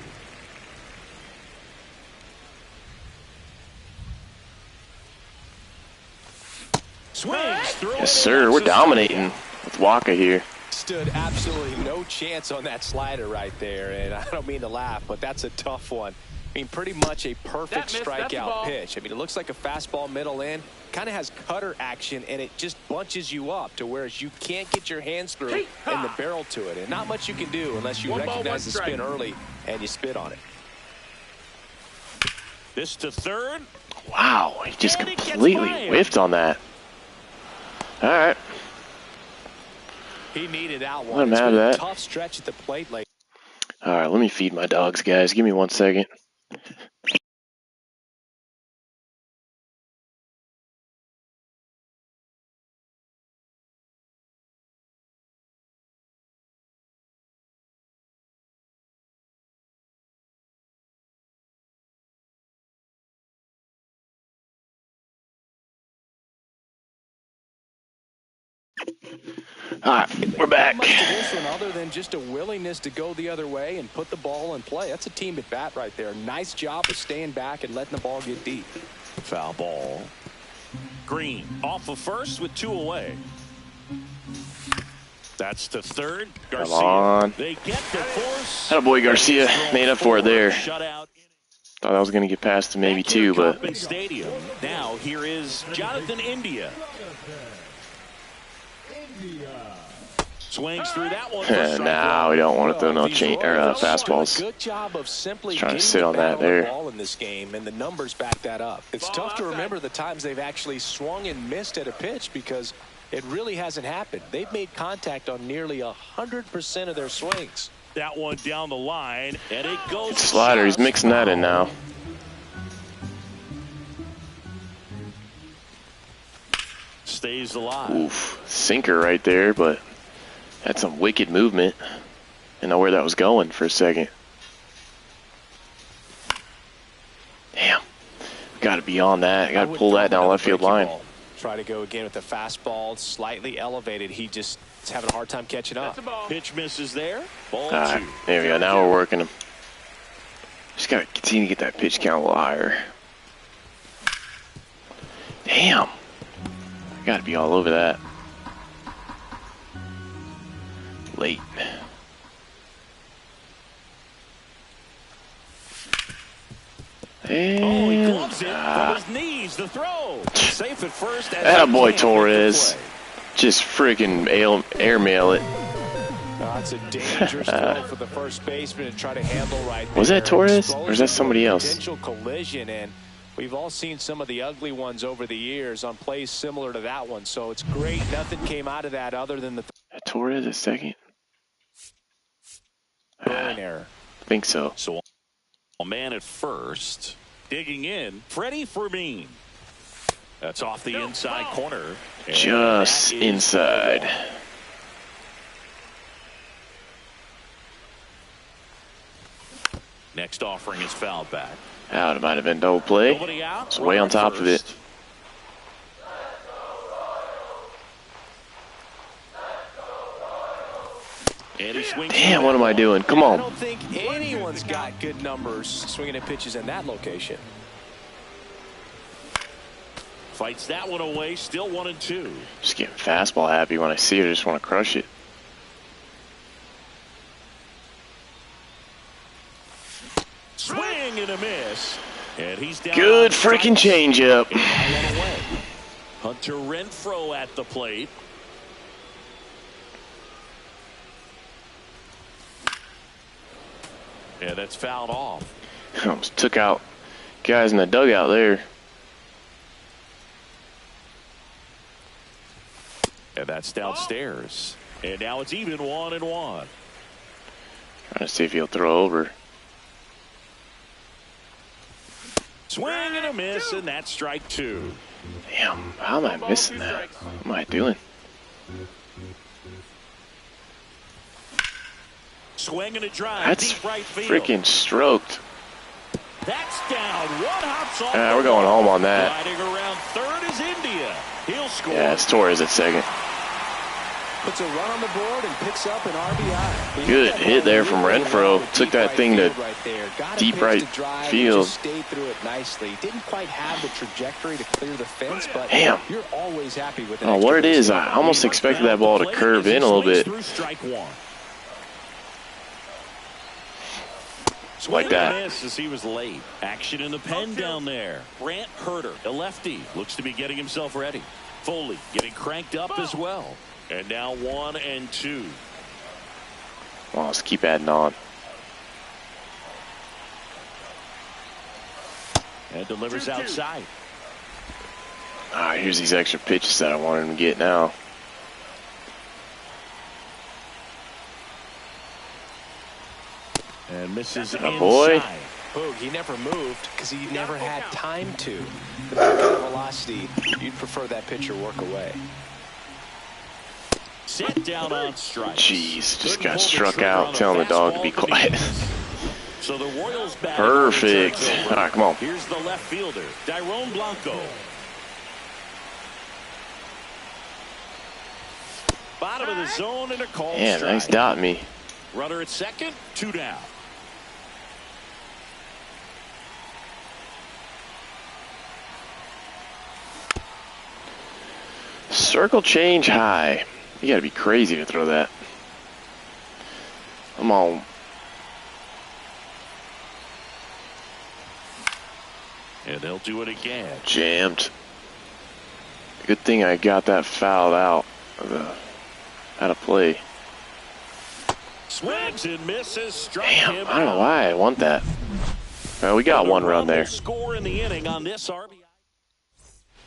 Swings through. Yes, sir. We're dominating with Waka here. Stood absolutely no chance on that slider right there, and I don't mean to laugh, but that's a tough one. I mean, pretty much a perfect strikeout pitch. I mean, it looks like a fastball middle in, kind of has cutter action, and it just bunches you up to whereas you can't get your hands through and the barrel to it, and not much you can do unless you recognize the spin early and you spit on it. This to third. Wow, he just completely whiffed on that. All right. He needed that Let one. him It's have been a that. tough stretch at the plate lately. All right, let me feed my dogs, guys. Give me 1 second. All right, we're back. Not much to this one other than just a willingness to go the other way and put the ball in play. That's a team at bat right there. Nice job of staying back and letting the ball get deep. Foul ball. Green off of first with 2 away. That's to third. Garcia. Come on. They get the force. Attaboy Garcia made up for it there. Shutout. Thought I was going to get past him maybe Back here 2, but at Kauffman Stadium. Now here is Jonathan India. Swings through that one. nah, we don't want to throw no fastballs. Good job of simply Trying to getting sit the on bat that there. the ball in this game, and the numbers back that up. It's tough to remember the times they've actually swung and missed at a pitch because it really hasn't happened. They've made contact on nearly 100% of their swings. That one down the line, and it goes. Slider, he's mixing that in now. Stays alive. Oof, sinker right there, but had some wicked movement. Didn't know where that was going for a second. Damn, got to be on that. Got to pull that down left field line. Try to go again with the fastball, slightly elevated. He just is having a hard time catching up. Pitch misses there. Ball All right, 2. there we go. Now we're working him. Just gotta continue to get that pitch count a little higher. Damn. I gotta be all over that. Late. And, oh, he gloves it from his knees. The throw. Safe at first. That boy Torres. Just freaking airmail it. It's a dangerous throw for the first baseman to try to handle right there. Was that Torres or is that somebody else? Potential collision, and we've all seen some of the ugly ones over the years on plays similar to that one. So it's great. Nothing came out of that other than the Torres a second. error. I think so. So a man at first, digging in, Freddie Fermin. That's off the inside corner. Just inside. Next offering is fouled back. Out, it might have been double play. Nobody out. It's way on top of it. And he swings. Damn, what am I doing? Come I on. don't think anyone's got good numbers swinging at pitches in that location. Fights that one away. Still 1-2. Just getting fastball happy when I see it. I just want to crush it. Swing and a miss. And he's down. Good freaking changeup. Hunter Renfroe at the plate. Yeah, that's fouled off. Almost took out guys in the dugout there. And that's downstairs. And now it's even 1-1. Trying to see if he'll throw over. Swing and a miss, and that's strike 2. Damn, how am I missing that? What am I doing? Swing and a drive. That's deep right field. freaking stroked. That's down. One hops off. We're going home on that. Riding around third is India. He'll score. Yeah, it's Torres at second. Puts a run on the board and picks up an RBI. Good hit there from Renfroe. Took that thing to deep right field. Stayed through it nicely. Didn't quite have the trajectory to clear the fence, but damn. You're always happy with it. Oh, what it is, I almost expected that ball to curve in a little bit. Strike 1. Like that. Miss as he was late. Action in the pen down there. Brant Herter, a lefty, looks to be getting himself ready. Foley getting cranked up as well. And now 1-2. Well, let's keep adding on. And delivers outside. Here's these extra pitches that I wanted him to get now. And misses Oh, inside. boy. Boog, he never moved because he never had time to. With that kind of velocity, you'd prefer that pitcher work away. Set down on strike. Jeez, just got struck out, telling the dog to be quiet. So the Royals bat. Perfect. All right, come on. Here's the left fielder, Dairon Blanco. Bottom of the zone and a called Yeah, strike. nice dot me. Runner at second, 2 down. Circle change high. You gotta be crazy to throw that. Come on. And they'll do it again. Jammed. Good thing I got that fouled out of play. Swings and misses. Struck Damn, him I don't know out. why I want that. We got one run there. Score in the inning on this RBI.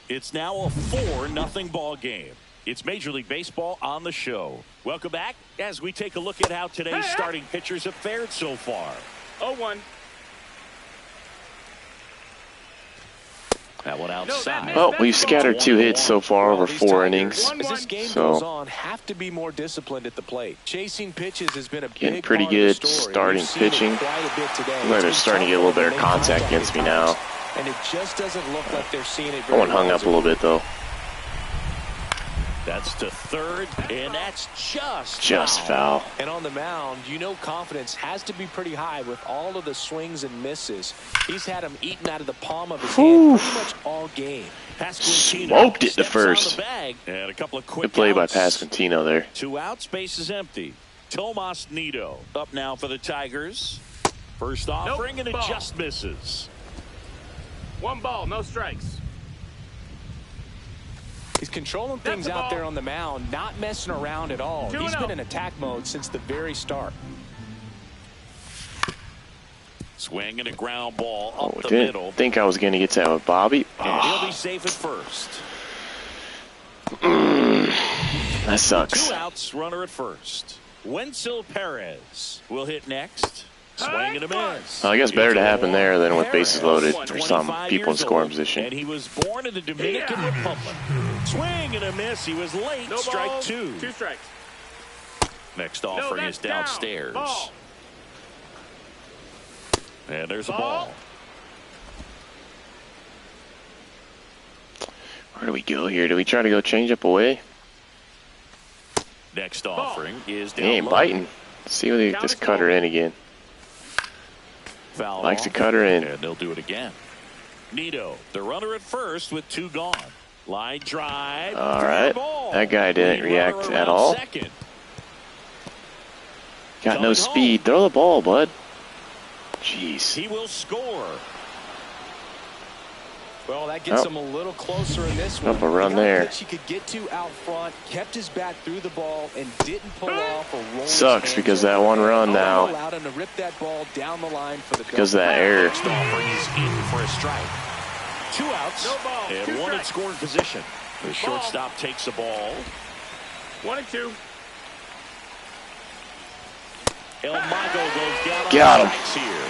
It's now a 4-0 ball game. It's Major League Baseball on the show. Welcome back as we take a look at how today's starting pitchers have fared so far. 0-1. That one outside. Well, we've scattered 2 hits so far over 4 innings. As this game So, goes on, have to be more disciplined at the plate. Chasing pitches has been a getting big pretty part of the good story. starting We've seen it pitching. quite a bit today. Looks like they're It's starting to get a little tough better to make contact against me at now. times, and it just doesn't look like they're seeing it That very one hung well up a little bit though. That's to third, and that's just foul. And on the mound, you know confidence has to be pretty high with all of the swings and misses. He's had them eaten out of the palm of his hand pretty much all game. Smoked it to first. And a couple of quick Good play by outs. Pasquantino there. 2 outs, base is empty. Tomas Nido up now for the Tigers. First offering and it just misses. 1 ball, no strikes. He's controlling things out there on the mound, not messing around at all. He's been in attack mode since the very start. Swing and a ground ball up the Didn't middle. think I was going to get to that with Bobby. And he'll be safe at first. That sucks. 2 outs, runner at first. Wenzel Perez will hit next. Swing and a miss. I guess better to happen there than with bases loaded for some people in scoring position. And he was born in the Dominican Republic. Swing and a miss. He was late. No Strike balls, 2. 2 strikes. Next offering is downstairs. Ball. And there's a ball. Where do we go here? Do we try to go change up away? Next offering is He down ain't low. biting. Let's see if they just cut her in again. Foul Likes to off, cut her in. and they'll do it again. Nido, the runner at first with 2 gone. Line drive. All right. Ball. That guy didn't Lead react runner at around all. Second. Got no Coming speed. home. Throw the ball, bud. Jeez. He will score. Well, that gets him a little closer in this one. Up a run He got a there. pitch he could get to out front, kept his bat through the ball, and didn't pull off or roll. Sucks because that one run now. Allowed him to rip that ball down the line for the Because of that error. Next offering is in for a strike. 2 outs No ball, and 2 one in strikes. scoring position. The shortstop takes the ball. 1 and 2. El Mago goes down on Got him. strikes here.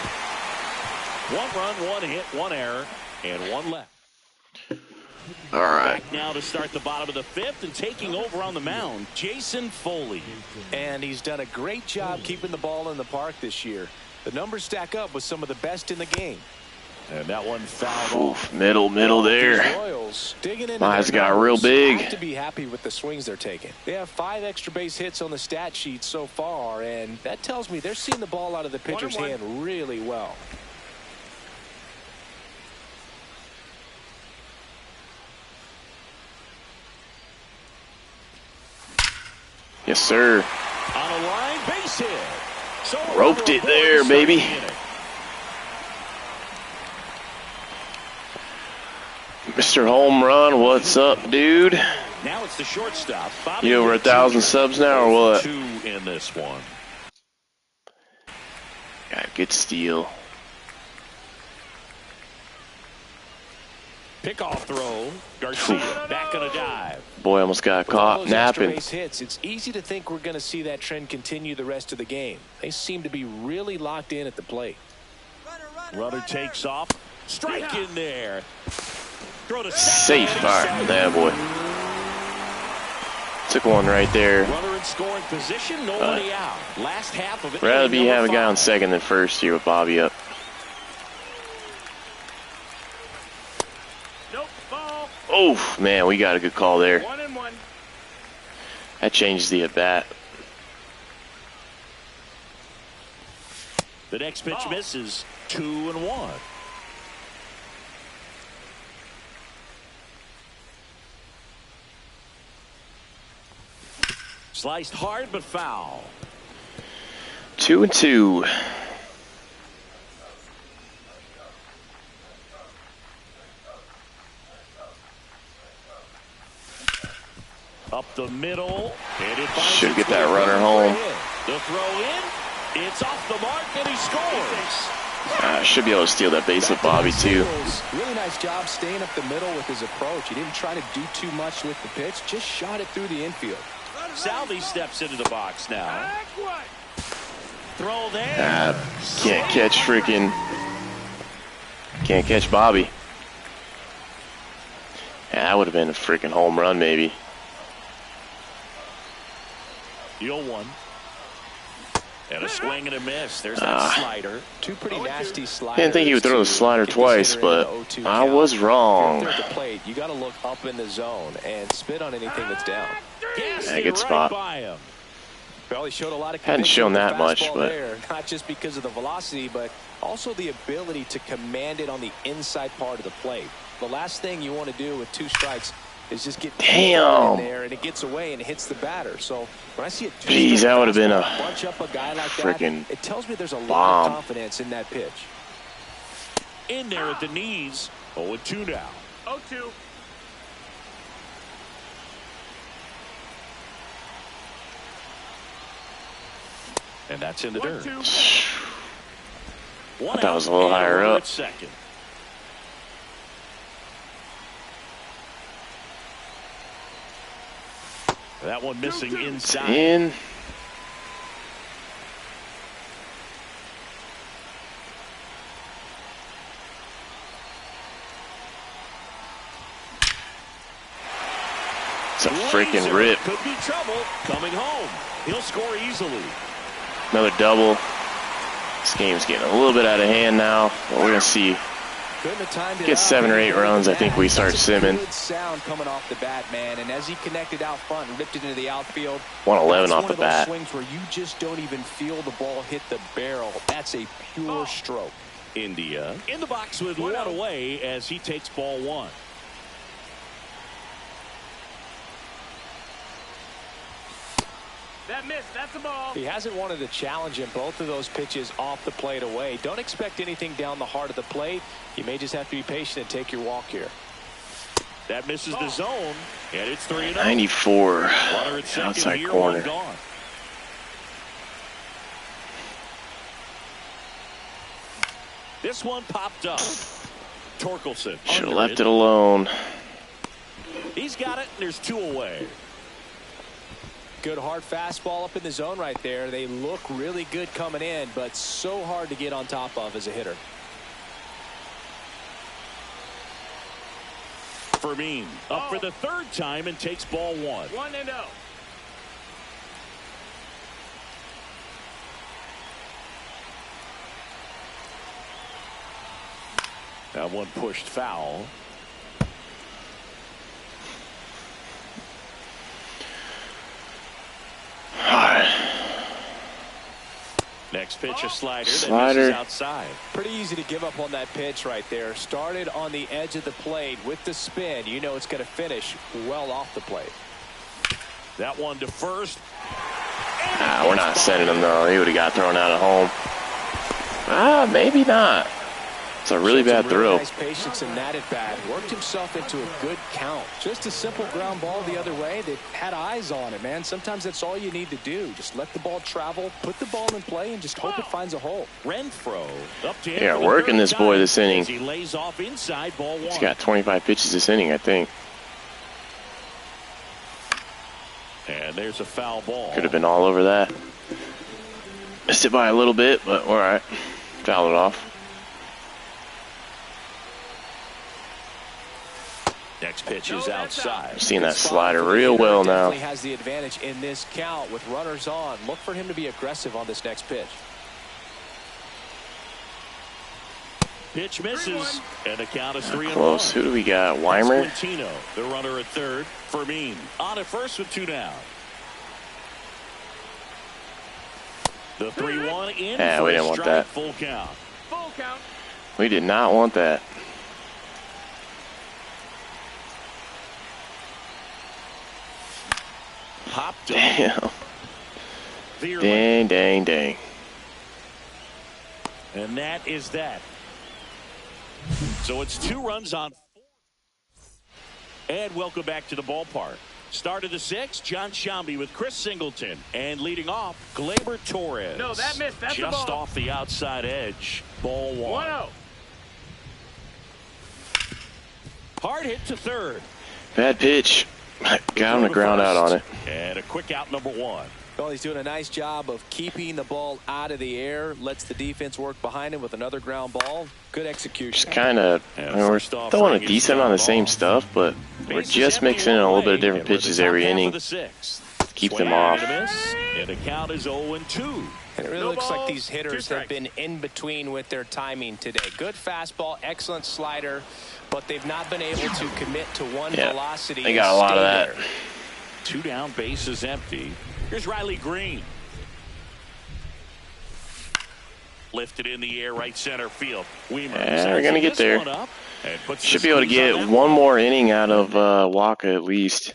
1 run, 1 hit, 1 error, and 1 left. All right. Back now to start the bottom of the 5th and taking over on the mound, Jason Foley. And he's done a great job keeping the ball in the park this year. The numbers stack up with some of the best in the game. And that one fouled off. Oof, middle there. These Royals digging into My eyes their got real numbers, big. have to be happy with the swings they're taking. They have 5 extra base hits on the stat sheet so far, and that tells me they're seeing the ball out of the pitcher's 1-1. hand really well. Yes, sir. On a line base hit. So Roped it there, baby. Mr. Home Run, what's up, dude? Now it's the shortstop. Bobby You over Witt 1,000 Jr. subs now or what? 2 in this one. Got a good steal. Pickoff throw. Garcia back on a dive. Boy, almost got With all caught those extra napping. base hits, it's easy to think we're going to see that trend continue the rest of the game. They seem to be really locked in at the plate. Runner takes off. Strike in there. Throw to Safe. second. All right, that boy. Took one right there. Runner in scoring position. Nobody out. Last half of it. Rather be have a guy on 5. second than first here with Bobby up. Nope. Ball. Oh, man, we got a good call there. 1 and 1. That changed the at-bat. The next pitch misses. 2-1. Sliced hard but foul. 2-2. Up the middle. And it finds Should its get that way runner for a home. hit. The throw in. It's off the mark and he scores. Should be able to steal that base with Bobby, too. Really nice job staying up the middle with his approach. He didn't try to do too much with the pitch, just shot it through the infield. Salvi steps into the box now. Throw there. Can't catch freaking. Can't catch Bobby. Yeah, that would have been a freaking home run, maybe. The 0-1. And a swing and a miss. There's that slider. Two pretty nasty sliders. Didn't think he would throw the slider twice, but I was wrong. At the plate, you got to look up in the zone and spit on anything that's down. Yeah, good spot. By him. Well, he showed a lot of hadn't shown that much, but there, not just because of the velocity, but also the ability to command it on the inside part of the plate. The last thing you want to do with 2 strikes is just get in there, and it gets away and hits the batter. So when I see it, jeez, that would have been a bunch up a guy like freaking that, it tells me there's a lot of confidence in that pitch. In there at the knees. 0-2 now. 0-2. And that's in the dirt. That was a little higher up. Second. That one missing inside. In. It's a freaking rip. Could be trouble coming home. He'll score easily. Another double. This game's getting a little bit out of hand now. But we're gonna see. Get 7 or 8 runs, I think we start simming. Good sound coming off the bat, man. And as he connected out front and ripped it into the outfield, 111 off the bat. Swings where you just don't even feel the ball hit the barrel. That's a pure stroke. India in the box with 1 away as he takes ball 1. That missed. That's a ball. He hasn't wanted to challenge him. Both of those pitches off the plate away. Don't expect anything down the heart of the plate. You may just have to be patient and take your walk here. That misses the zone, and it's 3-0. 94, outside corner. This one popped up. Torkelson. Should have left it alone. He's got it, and there's 2 away. Good hard fastball up in the zone right there. They look really good coming in, but so hard to get on top of as a hitter. Fermin up for the 3rd time and takes ball 1. 1-0. That one pushed foul. Next pitch, a slider. That misses outside. Pretty easy to give up on that pitch right there. Started on the edge of the plate with the spin. You know it's going to finish well off the plate. That one to first. We're not sending him though. He would have got thrown out at home. Maybe not. It's a really bad throw. Nice patience in that at bat. Worked himself into a good count. Just a simple ground ball the other way that had eyes on it, man. Sometimes that's all you need to do. Just let the ball travel, put the ball in play, and just hope it finds a hole. Renfroe up to him. Yeah, working this boy this inning. He lays off inside ball 1. He's got 25 pitches this inning, I think. And there's a foul ball. Could have been all over that. Missed it by a little bit, but all right. Fouled it off. Next pitch is outside. I've seen that slider real well now. Definitely has the advantage in this count with runners on. Look for him to be aggressive on this next pitch. Pitch misses, and the count is 3-1. Close. Who do we got? Weimer? Quintino, the runner at 3rd. Fermin on at first with 2 down. The 3-1 in. Yeah, we didn't want that. Full count. Full count. We did not want that. Popped up. Damn. Veerman. Dang. And that is that. So it's 2 runs on 4. And welcome back to the ballpark. Start of the 6th, John Shambi with Chris Singleton. And leading off, Gleyber Torres. No, that missed. That's just a ball. off the outside edge. Ball 1. 1-0. Hard hit to 3rd. Bad pitch. Got him to ground out on it. And a quick out number 1. Well, he's doing a nice job of keeping the ball out of the air. Lets the defense work behind him with another ground ball. Good execution. Just kind of, we're throwing a decent amount of the same stuff, but we're just mixing in a little bit of different pitches every inning. Keep them off. And the count is 0-2. And it really No looks like balls, these hitters 2 have been in between with their timing today. Good fastball, excellent slider, but they've not been able to commit to one velocity. They got a lot of that. There. 2 down, base is empty. Here's Riley Green. Lifted in the air, right center field. Weimer. Yeah, we're gonna get there. Should be able to get one more inning out of Waka at least.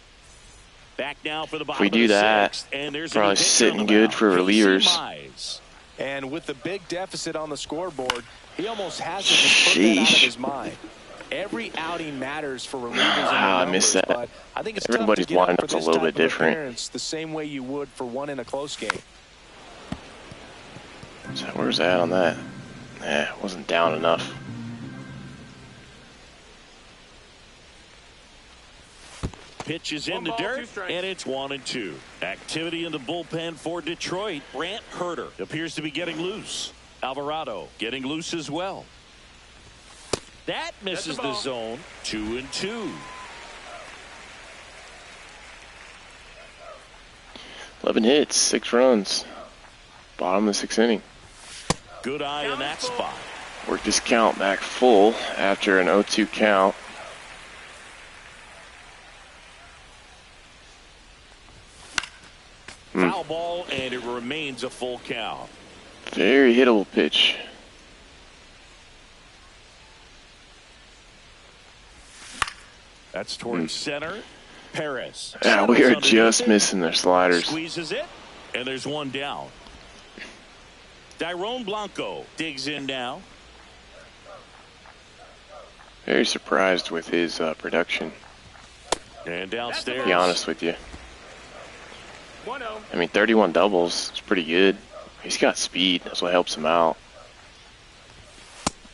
Back now for the If we do that, probably sitting good for relievers. And with the big deficit on the scoreboard, he almost has to just put that out of his mind. Every outing matters for relievers. Wow, I missed that. But I think it's Everybody's windup's a little bit different. The same way you would for one in a close game. So where's that on that? Nah, it wasn't down enough. Pitch is in the dirt, and it's 1-2. Activity in the bullpen for Detroit. Brant Herter appears to be getting loose. Alvarado getting loose as well. That misses the zone. 2-2. 11 hits, 6 runs. Bottom of the 6th inning. Good eye in that spot. Worked his count back full after an 0-2 count. Foul ball, and it remains a full count. Very hittable pitch. That's towards center. Perez. Yeah, we are just missing their sliders. Squeezes it, and there's one down. Dairon Blanco digs in now. Very surprised with his production. And downstairs. To be honest with you. 1-0. I mean, 31 doubles is pretty good. He's got speed. That's what helps him out.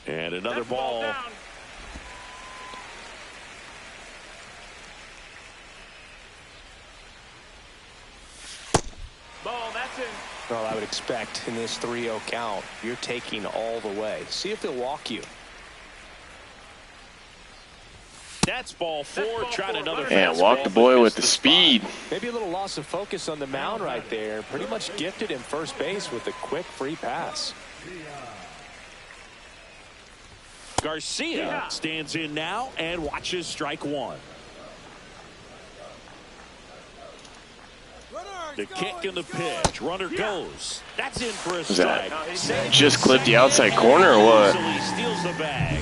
And another ball. Down. Ball, that's in. Well, I would expect in this 3-0 count, you're taking all the way. See if they'll walk you. That's ball 4. Trying another. And walk the boy with the speed. Maybe a little loss of focus on the mound right there. Pretty much gifted him first base with a quick free pass. Garcia stands in now and watches strike 1. The kick and the pitch. Runner goes. That's in for a strike. Just clipped the outside corner or what? He steals the bag.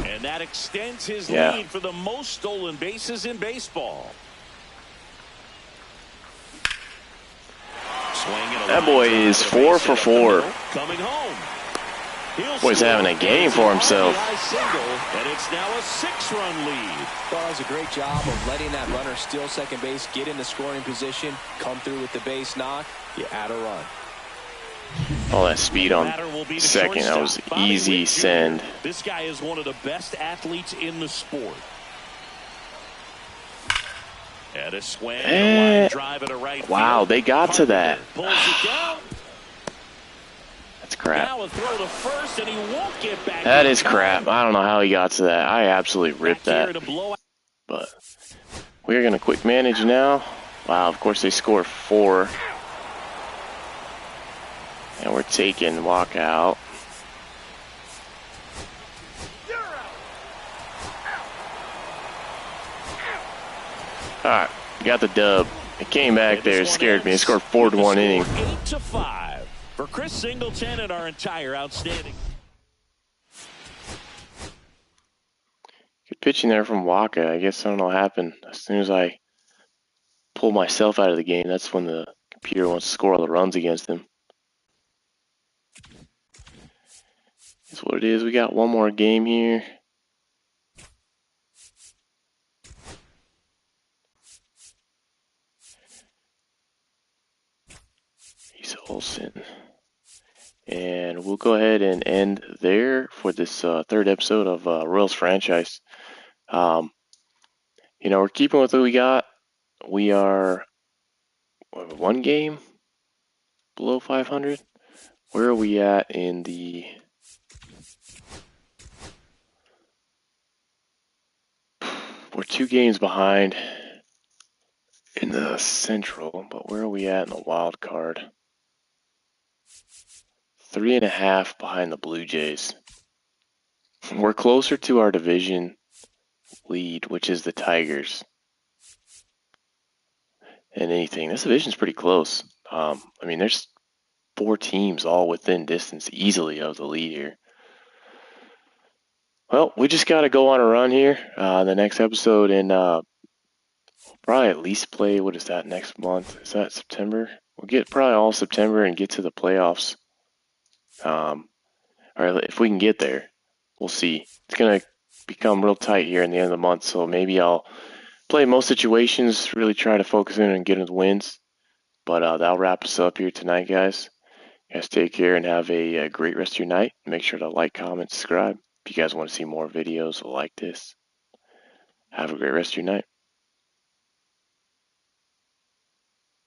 And that extends his lead for the most stolen bases in baseball. That boy is 4 for 4. Coming home. Boy's having a game for himself. And it's now a 6-run lead. Well, that was a great job of letting that runner steal second base, get in the scoring position, come through with the base knock. You add a run. All that speed on second. That was easy send. This guy is one of the best athletes in the sport. And a swing, a line drive at a right wow, field. they got to that. Pulls it down. That's crap. Now a throw to first, and he won't get back. That is crap. I don't know how he got to that. I absolutely ripped that. But we're going to quick manage now. Wow, of course they score 4. And we're taking walkout. Alright, got the dub. It came back there, it scared me. It scored 4-1 inning. 8-5 for Chris Singleton and our entire outstanding. Good pitching there from Waka. I guess I don't know what happened. As soon as I pull myself out of the game, that's when the computer wants to score all the runs against him. That's what it is. We got one more game here. He's Olsen. And we'll go ahead and end there for this third episode of Royals franchise. You know, we're keeping with what we got. We are one game below 500. Where are we at in the... We're 2 games behind in the Central, but where are we at in the wild card? 3.5 behind the Blue Jays. We're closer to our division lead, which is the Tigers, than anything. This division's pretty close. I mean, there's 4 teams all within distance easily of the lead here. Well, we just got to go on a run here the next episode, and probably at least play, what is that, next month? Is that September? We'll get probably all September and get to the playoffs. Or if we can get there, we'll see. It's going to become real tight here in the end of the month, so maybe I'll play most situations, really try to focus in and get the wins. But that'll wrap us up here tonight, guys. You guys take care and have a great rest of your night. Make sure to like, comment, subscribe. If you guys want to see more videos like this, have a great rest of your night.